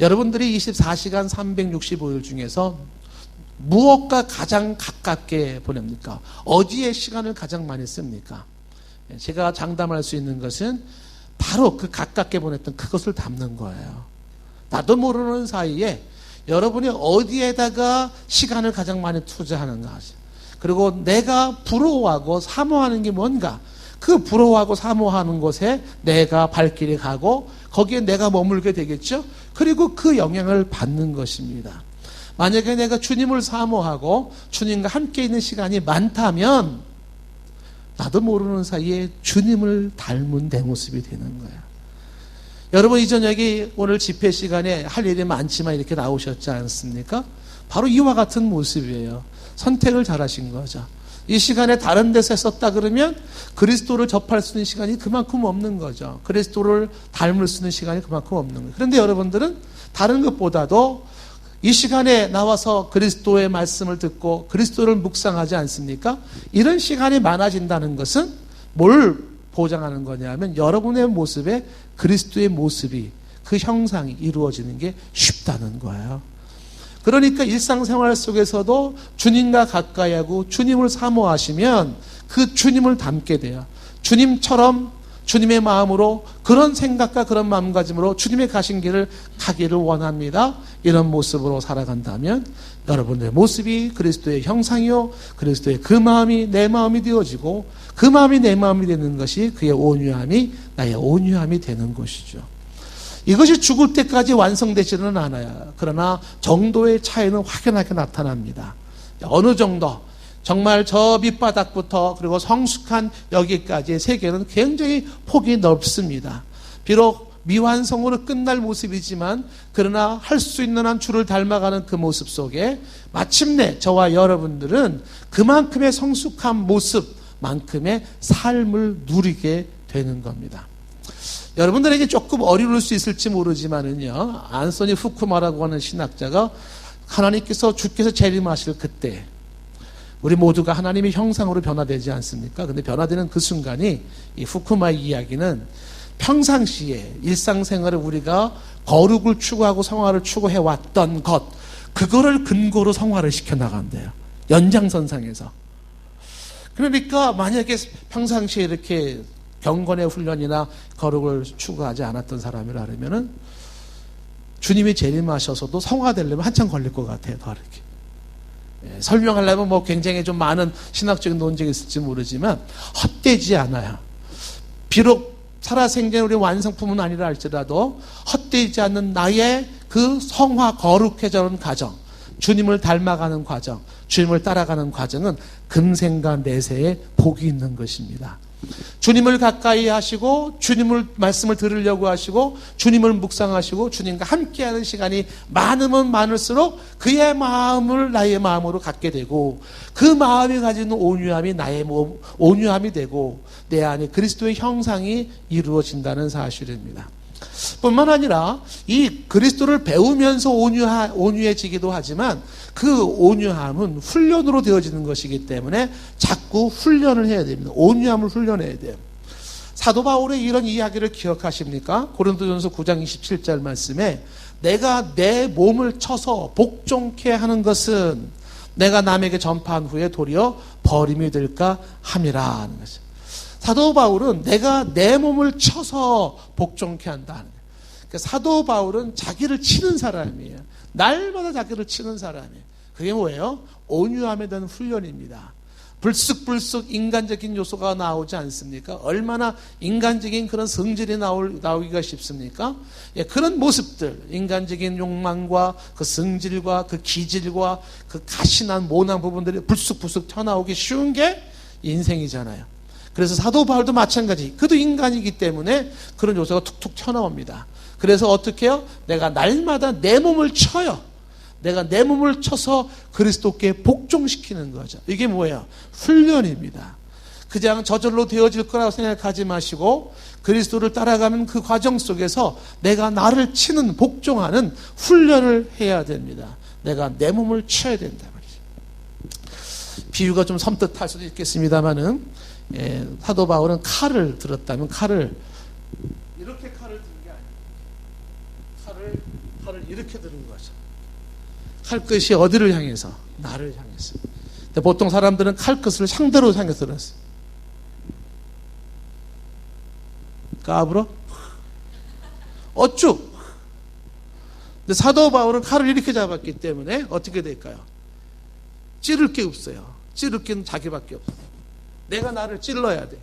Speaker 1: 여러분들이 24시간 365일 중에서 무엇과 가장 가깝게 보냅니까? 어디에 시간을 가장 많이 씁니까? 제가 장담할 수 있는 것은 바로 그 가깝게 보냈던 그것을 담는 거예요. 나도 모르는 사이에 여러분이 어디에다가 시간을 가장 많이 투자하는가, 그리고 내가 부러워하고 사모하는 게 뭔가, 그 부러워하고 사모하는 곳에 내가 발길이 가고 거기에 내가 머물게 되겠죠. 그리고 그 영향을 받는 것입니다. 만약에 내가 주님을 사모하고 주님과 함께 있는 시간이 많다면 나도 모르는 사이에 주님을 닮은 내 모습이 되는 거야. 여러분, 이 저녁에 오늘 집회 시간에 할 일이 많지만 이렇게 나오셨지 않습니까? 바로 이와 같은 모습이에요. 선택을 잘하신 거죠. 이 시간에 다른 데서 썼다 그러면 그리스도를 접할 수 있는 시간이 그만큼 없는 거죠. 그리스도를 닮을 수 있는 시간이 그만큼 없는 거예요. 그런데 여러분들은 다른 것보다도 이 시간에 나와서 그리스도의 말씀을 듣고 그리스도를 묵상하지 않습니까? 이런 시간이 많아진다는 것은 뭘 보장하는 거냐면 여러분의 모습에 그리스도의 모습이, 그 형상이 이루어지는 게 쉽다는 거예요. 그러니까 일상생활 속에서도 주님과 가까이 하고 주님을 사모하시면 그 주님을 닮게 돼요. 주님처럼 주님의 마음으로 그런 생각과 그런 마음가짐으로 주님의 가신 길을 가기를 원합니다. 이런 모습으로 살아간다면 여러분의 모습이 그리스도의 형상이요, 그리스도의 그 마음이 내 마음이 되어지고 그 마음이 내 마음이 되는 것이 그의 온유함이 나의 온유함이 되는 것이죠. 이것이 죽을 때까지 완성되지는 않아요. 그러나 정도의 차이는 확연하게 나타납니다. 어느 정도, 정말 저 밑바닥부터 그리고 성숙한 여기까지의 세계는 굉장히 폭이 넓습니다. 비록 미완성으로 끝날 모습이지만 그러나 할 수 있는 한 주를 닮아가는 그 모습 속에 마침내 저와 여러분들은 그만큼의 성숙한 모습만큼의 삶을 누리게 되는 겁니다. 여러분들에게 조금 어려울 수 있을지 모르지만은요, 안소니 후쿠마라고 하는 신학자가 하나님께서 주께서 재림하실 그때 우리 모두가 하나님의 형상으로 변화되지 않습니까? 근데 변화되는 그 순간이 이 후쿠마의 이야기는 평상시에 일상생활에 우리가 거룩을 추구하고 성화를 추구해왔던 것, 그거를 근거로 성화를 시켜나간대요. 연장선상에서. 그러니까 만약에 평상시에 이렇게 경건의 훈련이나 거룩을 추구하지 않았던 사람이라면은 주님이 재림하셔서도 성화되려면 한참 걸릴 것 같아요. 더 이렇게. 예, 설명하려면 뭐 굉장히 좀 많은 신학적인 논쟁이 있을지 모르지만 헛되지 않아요. 비록 살아생전 우리 완성품은 아니라 할지라도 헛되지 않는 나의 그 성화 거룩해져는 과정, 주님을 닮아가는 과정, 주님을 따라가는 과정은 금생과 내세에 복이 있는 것입니다. 주님을 가까이 하시고 주님을 말씀을 들으려고 하시고 주님을 묵상하시고 주님과 함께하는 시간이 많으면 많을수록 그의 마음을 나의 마음으로 갖게 되고 그 마음이 가지는 온유함이 나의 온유함이 되고 내 안에 그리스도의 형상이 이루어진다는 사실입니다. 뿐만 아니라 이 그리스도를 배우면서 온유해지기도 하지만 그 온유함은 훈련으로 되어지는 것이기 때문에 자꾸 훈련을 해야 됩니다. 온유함을 훈련해야 돼요. 사도 바울의 이런 이야기를 기억하십니까? 고린도전서 9장 27절 말씀에 내가 내 몸을 쳐서 복종케 하는 것은 내가 남에게 전파한 후에 도리어 버림이 될까 함이라 하는 것이죠. 사도 바울은 내가 내 몸을 쳐서 복종케 한다는 거예요. 그러니까 사도 바울은 자기를 치는 사람이에요. 날마다 자기를 치는 사람이에요. 그게 뭐예요? 온유함에 대한 훈련입니다. 불쑥불쑥 인간적인 요소가 나오지 않습니까? 얼마나 인간적인 그런 성질이 나오기가 쉽습니까? 예, 그런 모습들, 인간적인 욕망과 그 성질과 그 기질과 그 가신한 모난 부분들이 불쑥불쑥 튀어나오기 쉬운 게 인생이잖아요. 그래서 사도 바울도 마찬가지. 그도 인간이기 때문에 그런 요소가 툭툭 튀어나옵니다. 그래서 어떻게 해요? 내가 날마다 내 몸을 쳐요. 내가 내 몸을 쳐서 그리스도께 복종시키는 거죠. 이게 뭐예요? 훈련입니다. 그냥 저절로 되어질 거라고 생각하지 마시고 그리스도를 따라가는 그 과정 속에서 내가 나를 치는 복종하는 훈련을 해야 됩니다. 내가 내 몸을 쳐야 된다 말이죠. 비유가 좀 섬뜩할 수도 있겠습니다만은 사도 바울은 칼을 들었다면 칼을 이렇게 칼을 든 게 아니에요. 칼을 이렇게 드는 거죠. 칼끝이 어디를 향해서? 나를 향해서. 근데 보통 사람들은 칼끝을 상대로 향해서 들었어요. 까불어? 어쭈? 근데 사도 바울은 칼을 이렇게 잡았기 때문에 어떻게 될까요? 찌를 게 없어요. 찌를 게 자기밖에 없어요. 내가 나를 찔러야 돼.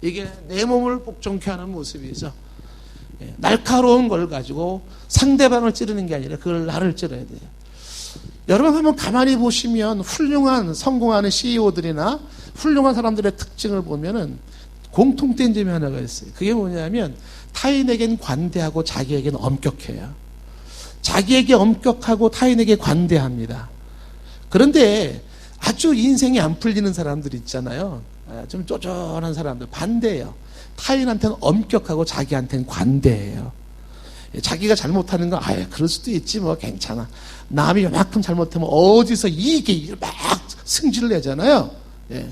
Speaker 1: 이게 내 몸을 복종케 하는 모습이죠. 날카로운 걸 가지고 상대방을 찌르는 게 아니라 그걸 나를 찌러야 돼요. 여러분 한번 가만히 보시면 훌륭한 성공하는 CEO들이나 훌륭한 사람들의 특징을 보면은 공통된 점이 하나가 있어요. 그게 뭐냐면 타인에겐 관대하고 자기에겐 엄격해요. 자기에게 엄격하고 타인에게 관대합니다. 그런데 아주 인생이 안 풀리는 사람들 있잖아요. 좀 쪼잔한 사람들 반대예요. 타인한테는 엄격하고 자기한테는 관대해요. 자기가 잘못하는 건 그럴 수도 있지 뭐 괜찮아. 남이 요만큼 잘못하면 어디서 이게 막 승질을 내잖아요. 예.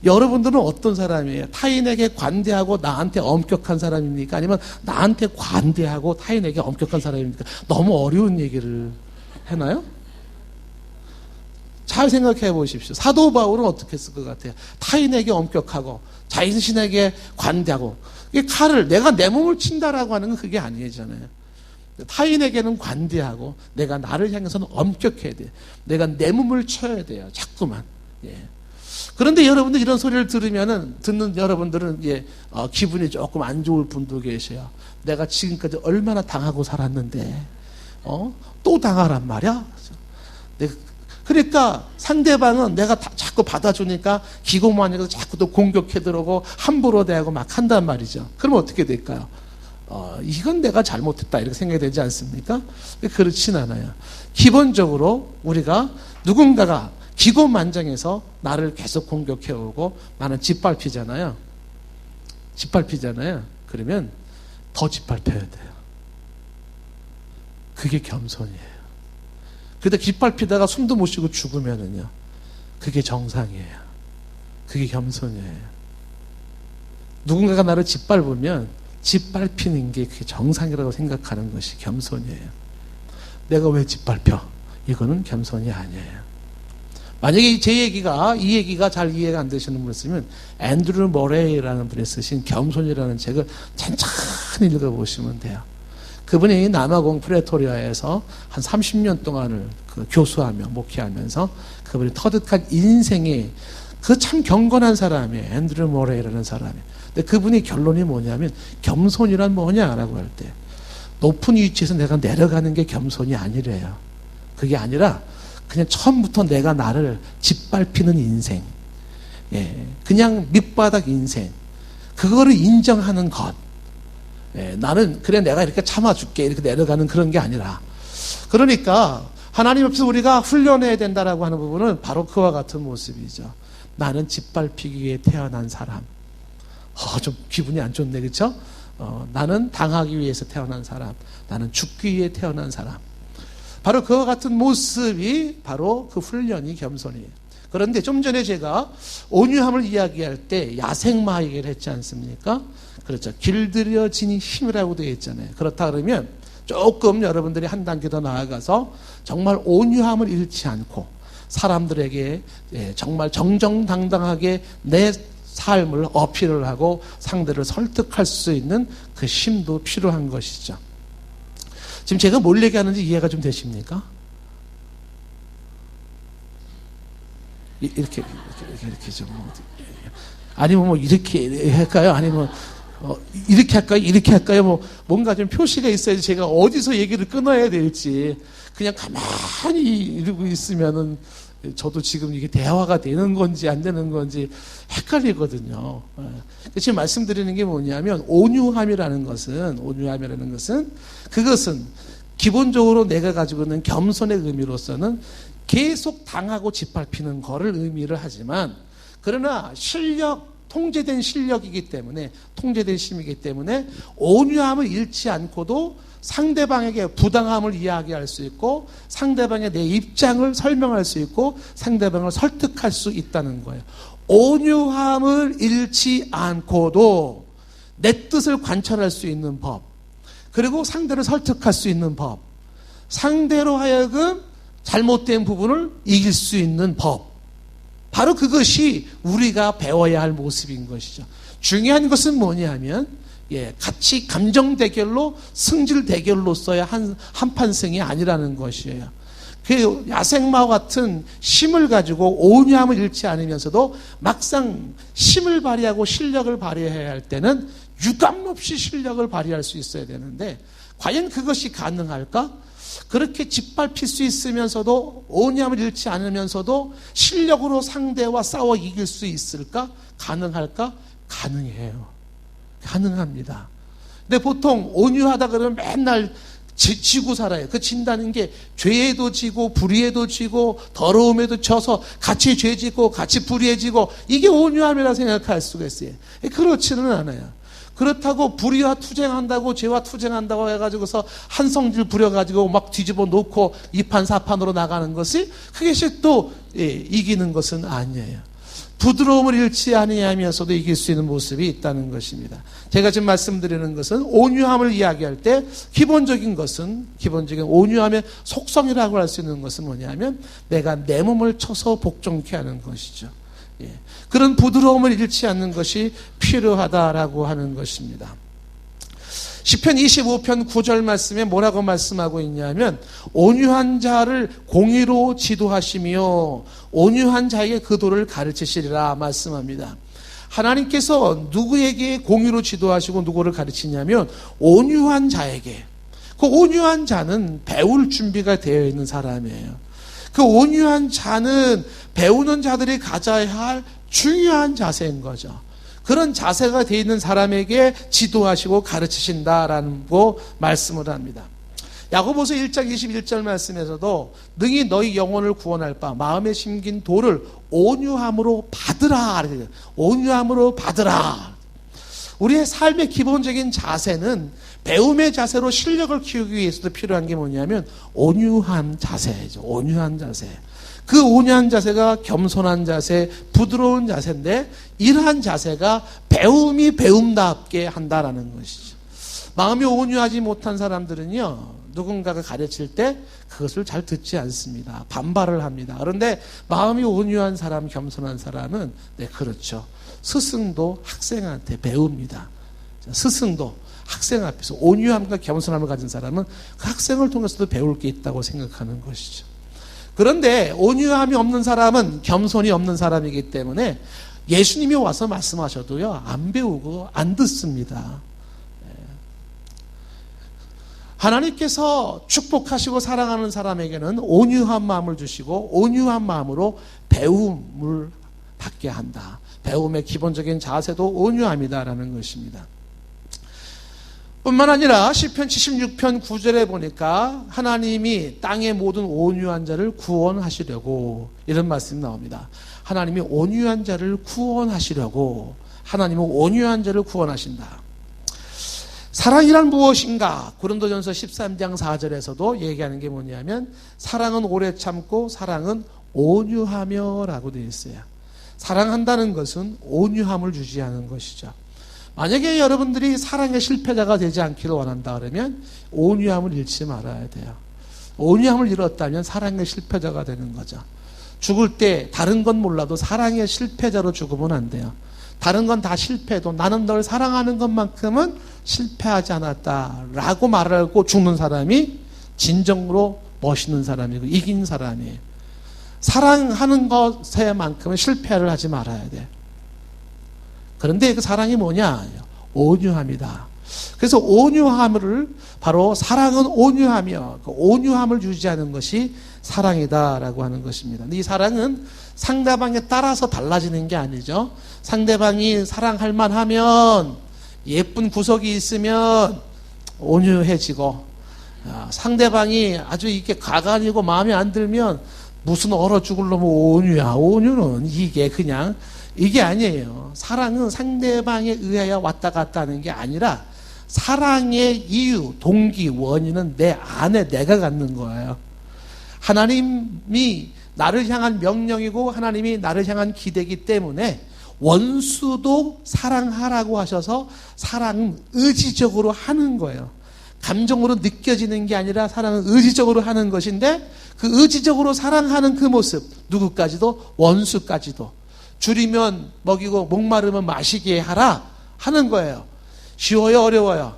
Speaker 1: 여러분들은 어떤 사람이에요? 타인에게 관대하고 나한테 엄격한 사람입니까? 아니면 나한테 관대하고 타인에게 엄격한 사람입니까? 너무 어려운 얘기를 해나요? 잘 생각해 보십시오. 사도 바울은 어떻게 했을 것 같아요? 타인에게 엄격하고 자신에게 관대하고 이 칼을 내가 내 몸을 친다라고 하는 건 그게 아니잖아요. 타인에게는 관대하고 내가 나를 향해서는 엄격해야 돼요. 내가 내 몸을 쳐야 돼요. 자꾸만. 예. 그런데 여러분들 이런 소리를 들으면은 듣는 여러분들은 기분이 조금 안 좋을 분도 계셔요. 내가 지금까지 얼마나 당하고 살았는데 또 당하란 말이야. 그러니까 상대방은 내가 자꾸 받아주니까 기고만해서 자꾸 또 공격해 들어오고 함부로 대하고 막 한단 말이죠. 그럼 어떻게 될까요? 이건 내가 잘못했다 이렇게 생각이 되지 않습니까? 그렇진 않아요. 기본적으로 우리가 누군가가 기고만장해서 나를 계속 공격해오고 나는 짓밟히잖아요. 그러면 더 짓밟혀야 돼요. 그게 겸손이에요. 그러다 깃밟히다가 숨도 못 쉬고 죽으면은요, 그게 정상이에요. 그게 겸손이에요. 누군가가 나를 짓밟으면 짓밟히는 게 그게 정상이라고 생각하는 것이 겸손이에요. 내가 왜 짓밟혀? 이거는 겸손이 아니에요. 만약에 이 얘기가 잘 이해가 안 되시는 분 있으면 앤드루 머레이라는 분이 쓰신 겸손이라는 책을 천천히 읽어보시면 돼요. 그분이 남아공 프레토리아에서 한 30년 동안을 교수하며 목회하면서 그분이 터득한 인생의 그 참 경건한 사람이에요. 앤드루 머레이라는 사람이. 근데 그분이 결론이 뭐냐면 겸손이란 뭐냐라고 할 때 높은 위치에서 내가 내려가는 게 겸손이 아니래요. 그게 아니라 그냥 처음부터 내가 나를 짓밟히는 인생, 예, 그냥 밑바닥 인생, 그거를 인정하는 것. 예, 나는 그래 내가 이렇게 참아줄게 이렇게 내려가는 그런 게 아니라, 그러니까 하나님 앞에서 우리가 훈련해야 된다라고 하는 부분은 바로 그와 같은 모습이죠. 나는 짓밟히기 위해 태어난 사람. 좀 기분이 안 좋네, 그렇죠? 나는 당하기 위해서 태어난 사람, 나는 죽기 위해 태어난 사람. 바로 그와 같은 모습이 바로 그 훈련이 겸손이에요. 그런데 좀 전에 제가 온유함을 이야기할 때 야생마 얘기를 했지 않습니까? 그렇죠. 길들여진 힘이라고 되어 있잖아요. 그렇다 그러면 조금 여러분들이 한 단계 더 나아가서 정말 온유함을 잃지 않고 사람들에게 정말 정정당당하게 내 삶을 어필을 하고 상대를 설득할 수 있는 그 힘도 필요한 것이죠. 지금 제가 뭘 얘기하는지 이해가 좀 되십니까? 이렇게 좀, 아니면 뭐 이렇게 할까요? 아니면 이렇게 할까요? 이렇게 할까요? 뭔가 좀 표시가 있어야지 제가 어디서 얘기를 끊어야 될지. 그냥 가만히 이러고 있으면은 저도 지금 이게 대화가 되는 건지 안 되는 건지 헷갈리거든요. 지금 말씀드리는 게 뭐냐면 온유함이라는 것은 그것은 기본적으로 내가 가지고 있는 겸손의 의미로서는 계속 당하고 짓밟히는 거를 의미를 하지만, 그러나 통제된 실력이기 때문에, 통제된 힘이기 때문에 온유함을 잃지 않고도 상대방에게 부당함을 이야기할 수 있고 상대방의 내 입장을 설명할 수 있고 상대방을 설득할 수 있다는 거예요. 온유함을 잃지 않고도 내 뜻을 관철할 수 있는 법, 그리고 상대를 설득할 수 있는 법, 상대로 하여금 잘못된 부분을 이길 수 있는 법, 바로 그것이 우리가 배워야 할 모습인 것이죠. 중요한 것은 뭐냐면 같이 감정 대결로 승질 대결로서의 한판승이 아니라는 것이에요. 그 야생마와 같은 힘을 가지고 온유함을 잃지 않으면서도 막상 힘을 발휘하고 실력을 발휘해야 할 때는 유감없이 실력을 발휘할 수 있어야 되는데, 과연 그것이 가능할까? 그렇게 짓밟힐 수 있으면서도 온유함을 잃지 않으면서도 실력으로 상대와 싸워 이길 수 있을까? 가능할까? 가능해요. 가능합니다. 근데 보통 온유하다 그러면 맨날 지고 살아요. 그 진다는 게 죄에도 지고 불의에도 지고 더러움에도 져서 같이 죄 지고 같이 불의해지고, 이게 온유함이라 생각할 수가 있어요. 그렇지는 않아요. 그렇다고 불의와 투쟁한다고 죄와 투쟁한다고 해가지고서 한 성질 부려가지고 막 뒤집어 놓고 이판사판으로 나가는 것이, 그것이 또 이기는 것은 아니에요. 부드러움을 잃지 아니하면서도 이길 수 있는 모습이 있다는 것입니다. 제가 지금 말씀드리는 것은 온유함을 이야기할 때 기본적인 온유함의 속성이라고 할 수 있는 것은 뭐냐면 내가 내 몸을 쳐서 복종케 하는 것이죠. 그런 부드러움을 잃지 않는 것이 필요하다라고 하는 것입니다. 시편 25편 9절 말씀에 뭐라고 말씀하고 있냐면 온유한 자를 공의로 지도하시며 온유한 자에게 그 도를 가르치시리라 말씀합니다. 하나님께서 누구에게 공의로 지도하시고 누구를 가르치냐면 온유한 자에게. 그 온유한 자는 배울 준비가 되어 있는 사람이에요. 그 온유한 자는 배우는 자들이 가져야 할 중요한 자세인 거죠. 그런 자세가 되어 있는 사람에게 지도하시고 가르치신다라는 거 말씀을 합니다. 야고보서 1장 21절 말씀에서도 능히 너희 영혼을 구원할 바 마음에 심긴 도를 온유함으로 받으라. 온유함으로 받으라. 우리의 삶의 기본적인 자세는 배움의 자세로 실력을 키우기 위해서도 필요한 게 뭐냐면 온유한 자세죠. 온유한 자세. 그 온유한 자세가 겸손한 자세, 부드러운 자세인데 이러한 자세가 배움이 배움답게 한다라는 것이죠. 마음이 온유하지 못한 사람들은요, 누군가가 가르칠 때 그것을 잘 듣지 않습니다. 반발을 합니다. 그런데 마음이 온유한 사람, 겸손한 사람은 네, 그렇죠. 스승도 학생한테 배웁니다. 스승도 학생 앞에서 온유함과 겸손함을 가진 사람은 그 학생을 통해서도 배울 게 있다고 생각하는 것이죠. 그런데 온유함이 없는 사람은 겸손이 없는 사람이기 때문에 예수님이 와서 말씀하셔도요, 안 배우고 안 듣습니다. 하나님께서 축복하시고 사랑하는 사람에게는 온유한 마음을 주시고 온유한 마음으로 배움을 받게 한다. 배움의 기본적인 자세도 온유함이다라는 것입니다. 뿐만 아니라 시편 76편 9절에 보니까 하나님이 땅의 모든 온유한 자를 구원하시려고 이런 말씀이 나옵니다. 하나님이 온유한 자를 구원하시려고, 하나님은 온유한 자를 구원하신다. 사랑이란 무엇인가? 고린도전서 13장 4절에서도 얘기하는 게 뭐냐면 사랑은 오래 참고 사랑은 온유하며 라고 되어 있어요. 사랑한다는 것은 온유함을 유지하는 것이죠. 만약에 여러분들이 사랑의 실패자가 되지 않기를 원한다 그러면 온유함을 잃지 말아야 돼요. 온유함을 잃었다면 사랑의 실패자가 되는 거죠. 죽을 때 다른 건 몰라도 사랑의 실패자로 죽으면 안 돼요. 다른 건 다 실패해도 나는 널 사랑하는 것만큼은 실패하지 않았다라고 말하고 죽는 사람이 진정으로 멋있는 사람이고 이긴 사람이에요. 사랑하는 것에만큼은 실패를 하지 말아야 돼. 그런데 그 사랑이 뭐냐? 온유함이다. 그래서 온유함을 바로 사랑은 온유하며 그 온유함을 유지하는 것이 사랑이다라고 하는 것입니다. 이 사랑은 상대방에 따라서 달라지는 게 아니죠. 상대방이 사랑할 만하면 예쁜 구석이 있으면 온유해지고 상대방이 아주 이게 가관이고 마음에 안 들면 무슨 얼어 죽을 놈의 온유야. 온유는 이게 그냥 이게 아니에요. 사랑은 상대방에 의하여 왔다 갔다 하는 게 아니라 사랑의 이유, 동기, 원인은 내 안에 내가 갖는 거예요. 하나님이 나를 향한 명령이고 하나님이 나를 향한 기대이기 때문에 원수도 사랑하라고 하셔서 사랑은 의지적으로 하는 거예요. 감정으로 느껴지는 게 아니라 사랑은 의지적으로 하는 것인데 그 의지적으로 사랑하는 그 모습, 누구까지도 원수까지도 줄이면 먹이고 목마르면 마시게 하라 하는 거예요. 쉬워요, 어려워요?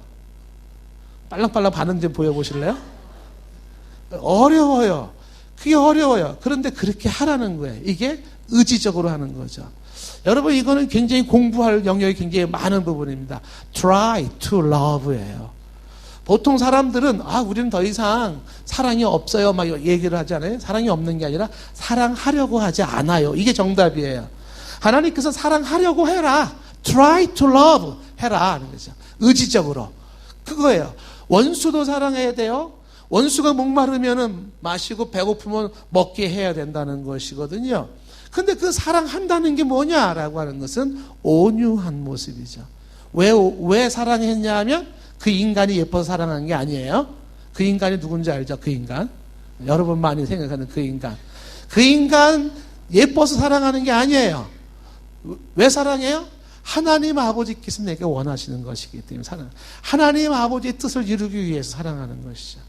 Speaker 1: 빨랑빨랑 반응 좀 보여보실래요? 어려워요. 그게 어려워요. 그런데 그렇게 하라는 거예요. 이게 의지적으로 하는 거죠. 여러분, 이거는 굉장히 공부할 영역이 굉장히 많은 부분입니다. Try to love예요. 보통 사람들은 우리는 더 이상 사랑이 없어요 막 얘기를 하잖아요. 사랑이 없는 게 아니라 사랑하려고 하지 않아요. 이게 정답이에요. 하나님께서 사랑하려고 해라. Try to love 해라 하는 거죠. 의지적으로. 그거예요. 원수도 사랑해야 돼요. 원수가 목마르면은 마시고 배고프면 먹게 해야 된다는 것이거든요. 근데 그 사랑한다는 게 뭐냐라고 하는 것은 온유한 모습이죠. 왜 사랑했냐 하면 그 인간이 예뻐서 사랑한 게 아니에요. 그 인간이 누군지 알죠? 그 인간. 여러분 많이 생각하는 그 인간. 그 인간 예뻐서 사랑하는 게 아니에요. 왜 사랑해요? 하나님 아버지께서 내게 원하시는 것이기 때문에 사랑. 하나님 아버지의 뜻을 이루기 위해서 사랑하는 것이죠.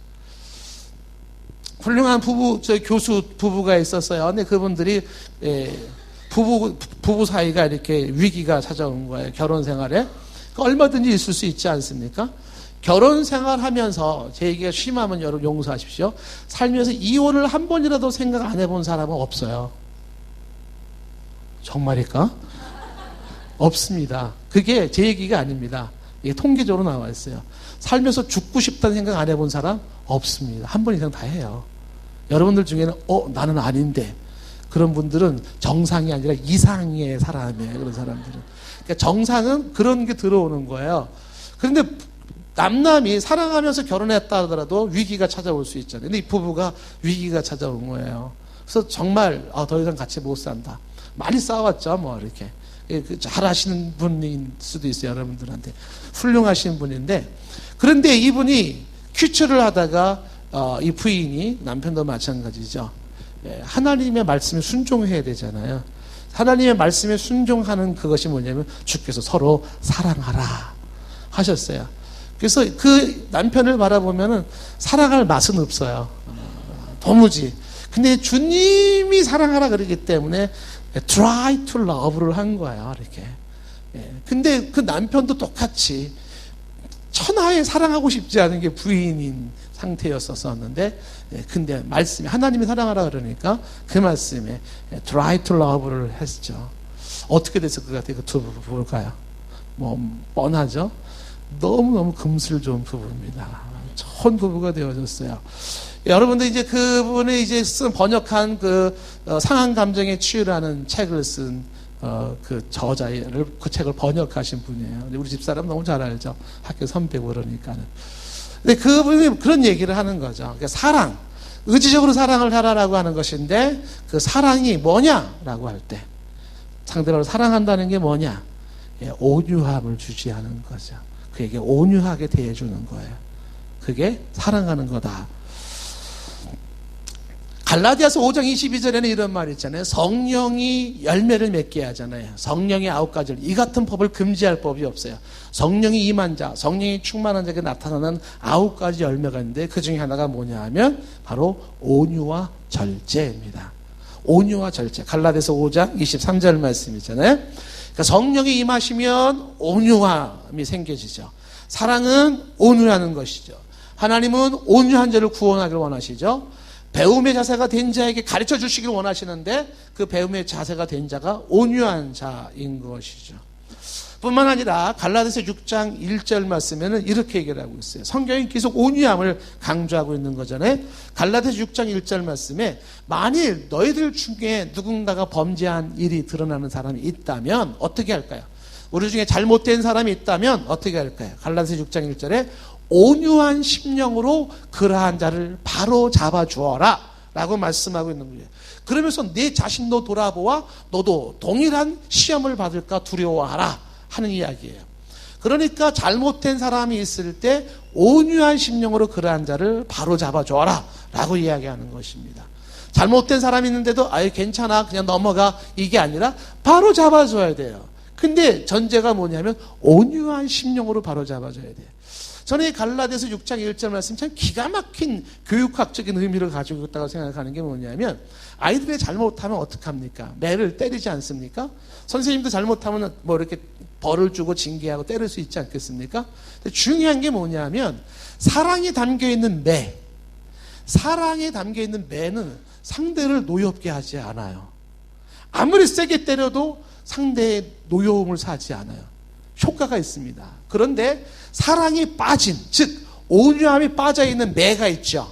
Speaker 1: 훌륭한 교수 부부가 있었어요. 근데 그분들이 부부 사이가 이렇게 위기가 찾아온 거예요. 결혼 생활에. 얼마든지 있을 수 있지 않습니까? 결혼 생활하면서 제 얘기가 심하면 여러분 용서하십시오. 살면서 이혼을 한 번이라도 생각 안 해본 사람은 없어요. 정말일까? 없습니다. 그게 제 얘기가 아닙니다. 이게 통계적으로 나와 있어요. 살면서 죽고 싶다는 생각 안 해본 사람 없습니다. 한 번 이상 다 해요. 여러분들 중에는 나는 아닌데 그런 분들은 정상이 아니라 이상의 사람이에요. 그런 사람들은. 그러니까 정상은 그런 게 들어오는 거예요. 그런데 남남이 사랑하면서 결혼했다 하더라도 위기가 찾아올 수 있잖아요. 근데 이 부부가 위기가 찾아온 거예요. 그래서 정말 더 이상 같이 못 산다. 많이 싸웠죠, 뭐 이렇게. 잘하시는 분일 수도 있어요. 여러분들한테 훌륭하신 분인데, 그런데 이분이 퀴즈를 하다가 이 부인이, 남편도 마찬가지죠, 하나님의 말씀에 순종해야 되잖아요. 하나님의 말씀에 순종하는 그것이 뭐냐면 주께서 서로 사랑하라 하셨어요. 그래서 그 남편을 바라보면은 사랑할 맛은 없어요. 도무지. 근데 주님이 사랑하라 그러기 때문에 try to love를 한 거예요. 이렇게. 근데 그 남편도 똑같이 천하에 사랑하고 싶지 않은 게 부인인 상태였었는데, 근데 말씀이 하나님이 사랑하라 그러니까 그 말씀에 try to love를 했죠. 어떻게 됐을 것 같아요? 그 두 부부가요. 뭐 뻔하죠. 너무너무 금슬 좋은 부부입니다. 좋은 부부가 되어졌어요. 여러분들 이제 그분이 이제 번역한 그 상한 감정의 치유라는 책을 쓴 그 저자를, 그 책을 번역하신 분이에요. 우리 집사람 너무 잘 알죠. 학교 선배고 그러니까는. 근데 그분이 그런 얘기를 하는 거죠. 그러니까 사랑, 의지적으로 사랑을 하라라고 하는 것인데, 그 사랑이 뭐냐라고 할 때, 상대방을 사랑한다는 게 뭐냐? 온유함을 주지하는 거죠. 그에게 온유하게 대해주는 거예요. 그게 사랑하는 거다. 갈라디아서 5장 22절에는 이런 말이 있잖아요. 성령이 열매를 맺게 하잖아요. 성령의 9가지를, 이 같은 법을 금지할 법이 없어요. 성령이 임한 자, 성령이 충만한 자에게 나타나는 9가지 열매가 있는데, 그 중에 하나가 뭐냐 하면 바로 온유와 절제입니다. 온유와 절제. 갈라디아서 5장 23절 말씀이잖아요. 그러니까 성령이 임하시면 온유함이 생겨지죠. 사랑은 온유하는 것이죠. 하나님은 온유한 자를 구원하기를 원하시죠. 배움의 자세가 된 자에게 가르쳐 주시기를 원하시는데, 그 배움의 자세가 된 자가 온유한 자인 것이죠. 뿐만 아니라 갈라디아서 6장 1절 말씀에는 이렇게 얘기를 하고 있어요. 성경이 계속 온유함을 강조하고 있는 거잖아요. 갈라디아서 6장 1절 말씀에 만일 너희들 중에 누군가가 범죄한 일이 드러나는 사람이 있다면 어떻게 할까요? 우리 중에 잘못된 사람이 있다면 어떻게 할까요? 갈라디아서 6장 1절에 온유한 심령으로 그러한 자를 바로 잡아주어라 라고 말씀하고 있는 거예요. 그러면서 내 자신도 돌아보아 너도 동일한 시험을 받을까 두려워하라 하는 이야기예요. 그러니까 잘못된 사람이 있을 때 온유한 심령으로 그러한 자를 바로 잡아줘라 라고 이야기하는 것입니다. 잘못된 사람이 있는데도 아예 괜찮아 그냥 넘어가, 이게 아니라 바로 잡아줘야 돼요. 근데 전제가 뭐냐면 온유한 심령으로 바로 잡아줘야 돼요. 저는 이 갈라디아서 6장 1절 말씀 참 기가 막힌 교육학적인 의미를 가지고 있다고 생각하는 게 뭐냐면, 아이들이 잘못하면 어떡합니까? 매를 때리지 않습니까? 선생님도 잘못하면 뭐 이렇게 벌을 주고 징계하고 때릴 수 있지 않겠습니까? 근데 중요한 게 뭐냐면 사랑이 담겨있는 매, 사랑에 담겨있는 매는 상대를 노엽게 하지 않아요. 아무리 세게 때려도 상대의 노여움을 사지 않아요. 효과가 있습니다. 그런데 사랑이 빠진, 즉 온유함이 빠져있는 매가 있죠.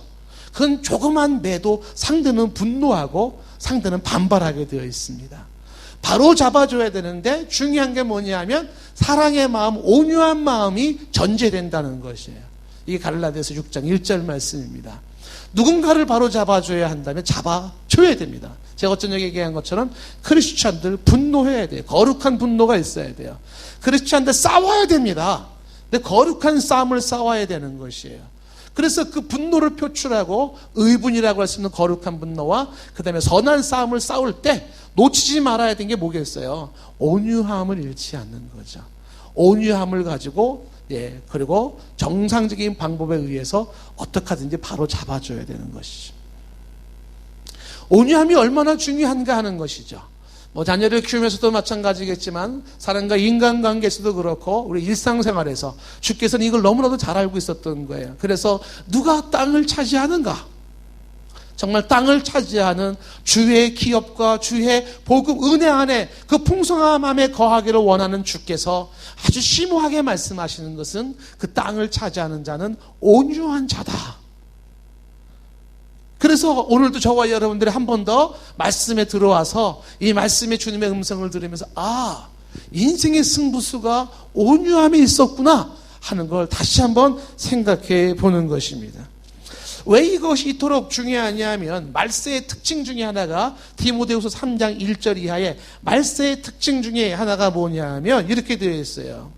Speaker 1: 그건 조그만 매도 상대는 분노하고 상대는 반발하게 되어 있습니다. 바로 잡아줘야 되는데 중요한 게 뭐냐면 사랑의 마음, 온유한 마음이 전제된다는 것이에요. 이게 갈라디아서 6장 1절 말씀입니다. 누군가를 바로 잡아줘야 한다면 잡아줘야 됩니다. 제가 어쩐 적에 얘기한 것처럼 크리스찬들 분노해야 돼요. 거룩한 분노가 있어야 돼요. 크리스찬들 싸워야 됩니다. 근데 거룩한 싸움을 싸워야 되는 것이에요. 그래서 그 분노를 표출하고 의분이라고 할 수 있는 거룩한 분노와 그 다음에 선한 싸움을 싸울 때 놓치지 말아야 되는 게 뭐겠어요? 온유함을 잃지 않는 거죠. 온유함을 가지고 그리고 정상적인 방법에 의해서 어떻게 하든지 바로 잡아줘야 되는 것이죠. 온유함이 얼마나 중요한가 하는 것이죠. 뭐 자녀를 키우면서도 마찬가지겠지만 사람과 인간관계에서도 그렇고 우리 일상생활에서 주께서는 이걸 너무나도 잘 알고 있었던 거예요. 그래서 누가 땅을 차지하는가? 정말 땅을 차지하는 주의 기업과 주의 복음 은혜 안에 그 풍성함에 거하기를 원하는 주께서 아주 심오하게 말씀하시는 것은 그 땅을 차지하는 자는 온유한 자다. 그래서 오늘도 저와 여러분들이 한 번 더 말씀에 들어와서 이 말씀의 주님의 음성을 들으면서 인생의 승부수가 온유함에 있었구나 하는 걸 다시 한번 생각해 보는 것입니다. 왜 이것이 이토록 중요하냐면 말세의 특징 중에 하나가 디모데후서 3장 1절 이하에 말세의 특징 중에 하나가 뭐냐면 이렇게 되어 있어요.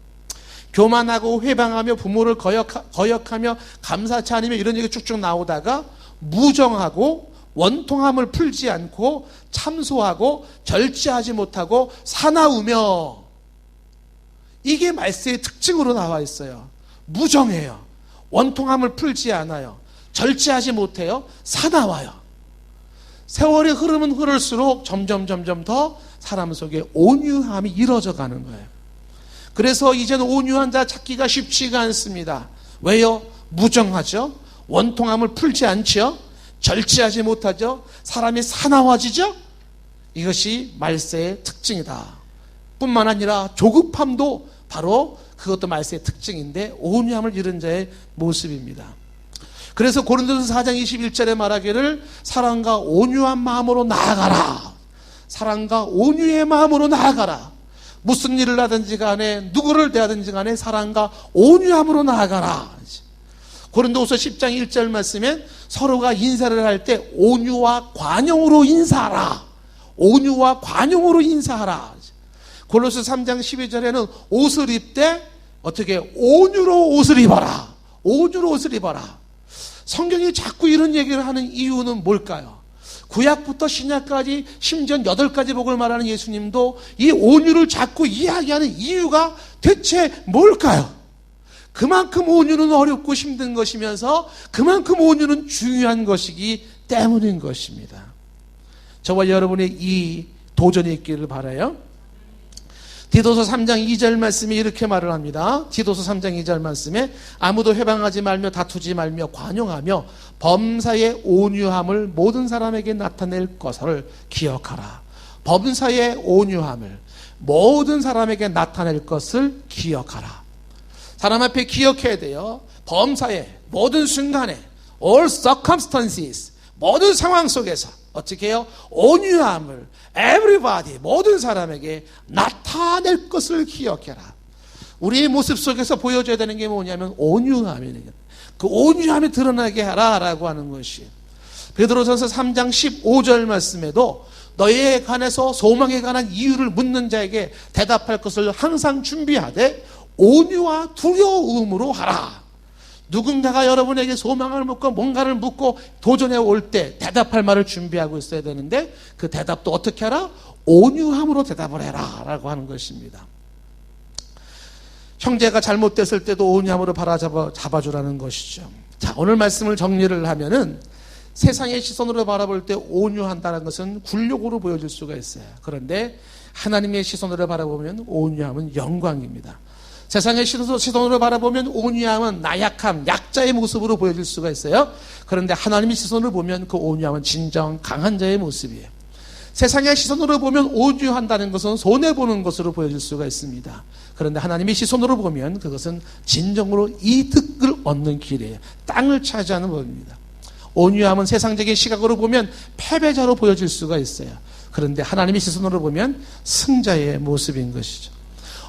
Speaker 1: 교만하고 회방하며 부모를 거역하며 감사치 않으며 이런 얘기 쭉쭉 나오다가 무정하고 원통함을 풀지 않고 참소하고 절제하지 못하고 사나우며, 이게 말세의 특징으로 나와 있어요. 무정해요. 원통함을 풀지 않아요. 절제하지 못해요. 사나워요. 세월이 흐르면 흐를수록 점점 더 사람 속에 온유함이 이루어져 가는 거예요. 그래서 이제는 온유한 자 찾기가 쉽지가 않습니다. 왜요? 무정하죠. 원통함을 풀지 않죠. 절제하지 못하죠. 사람이 사나워지죠. 이것이 말세의 특징이다. 뿐만 아니라 조급함도 바로 그것도 말세의 특징인데 온유함을 잃은 자의 모습입니다. 그래서 고린도서 4장 21절에 말하기를 사랑과 온유한 마음으로 나아가라. 사랑과 온유의 마음으로 나아가라. 무슨 일을 하든지 간에 누구를 대하든지 간에 사랑과 온유함으로 나아가라. 고린도후서 10장 1절 말씀에 서로가 인사를 할 때 온유와 관용으로 인사하라. 온유와 관용으로 인사하라. 골로새 3장 12절에는 옷을 입되 어떻게 온유로 옷을 입어라. 온유로 옷을 입어라. 성경이 자꾸 이런 얘기를 하는 이유는 뭘까요? 구약부터 신약까지 심지어 8가지 복을 말하는 예수님도 이 온유를 자꾸 이야기하는 이유가 대체 뭘까요? 그만큼 온유는 어렵고 힘든 것이면서 그만큼 온유는 중요한 것이기 때문인 것입니다. 저와 여러분의 이 도전이 있기를 바라요. 디도서 3장 2절 말씀이 이렇게 말을 합니다. 디도서 3장 2절 말씀에 아무도 회방하지 말며 다투지 말며 관용하며 범사의 온유함을 모든 사람에게 나타낼 것을 기억하라. 범사의 온유함을 모든 사람에게 나타낼 것을 기억하라. 사람 앞에 기억해야 돼요. 범사의 모든 순간에 all circumstances, 모든 상황 속에서 어떻게 해요? 온유함을 everybody, 모든 사람에게 나타낼 것을 기억해라. 우리의 모습 속에서 보여줘야 되는 게 뭐냐면 온유함이에요. 그 온유함이 드러나게 하라라고 하는 것이. 베드로전서 3장 15절 말씀에도 너희에 관해서 소망에 관한 이유를 묻는 자에게 대답할 것을 항상 준비하되 온유와 두려움으로 하라. 누군가가 여러분에게 소망을 묻고 뭔가를 묻고 도전해 올 때 대답할 말을 준비하고 있어야 되는데 그 대답도 어떻게 하라? 온유함으로 대답을 해라 라고 하는 것입니다. 형제가 잘못됐을 때도 온유함으로 잡아주라는 것이죠. 자, 오늘 말씀을 정리를 하면은 세상의 시선으로 바라볼 때 온유한다는 것은 굴욕으로 보여질 수가 있어요. 그런데 하나님의 시선으로 바라보면 온유함은 영광입니다. 세상의 시선으로 바라보면 온유함은 나약함, 약자의 모습으로 보여질 수가 있어요. 그런데 하나님의 시선으로 보면 그 온유함은 진정 강한 자의 모습이에요. 세상의 시선으로 보면 온유한다는 것은 손해보는 것으로 보여질 수가 있습니다. 그런데 하나님의 시선으로 보면 그것은 진정으로 이득을 얻는 길이에요. 땅을 차지하는 법입니다. 온유함은 세상적인 시각으로 보면 패배자로 보여질 수가 있어요. 그런데 하나님의 시선으로 보면 승자의 모습인 것이죠.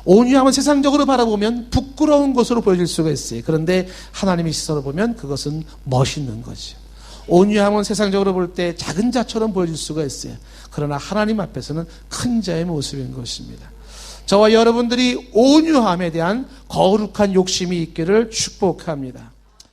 Speaker 1: 온유함은 세상적으로 바라보면 부끄러운 것으로 보여질 수가 있어요. 그런데 하나님의 시선으로 보면 그것은 멋있는 거죠. 온유함은 세상적으로 볼 때 작은 자처럼 보여질 수가 있어요. 그러나 하나님 앞에서는 큰 자의 모습인 것입니다. 저와 여러분들이 온유함에 대한 거룩한 욕심이 있기를 축복합니다.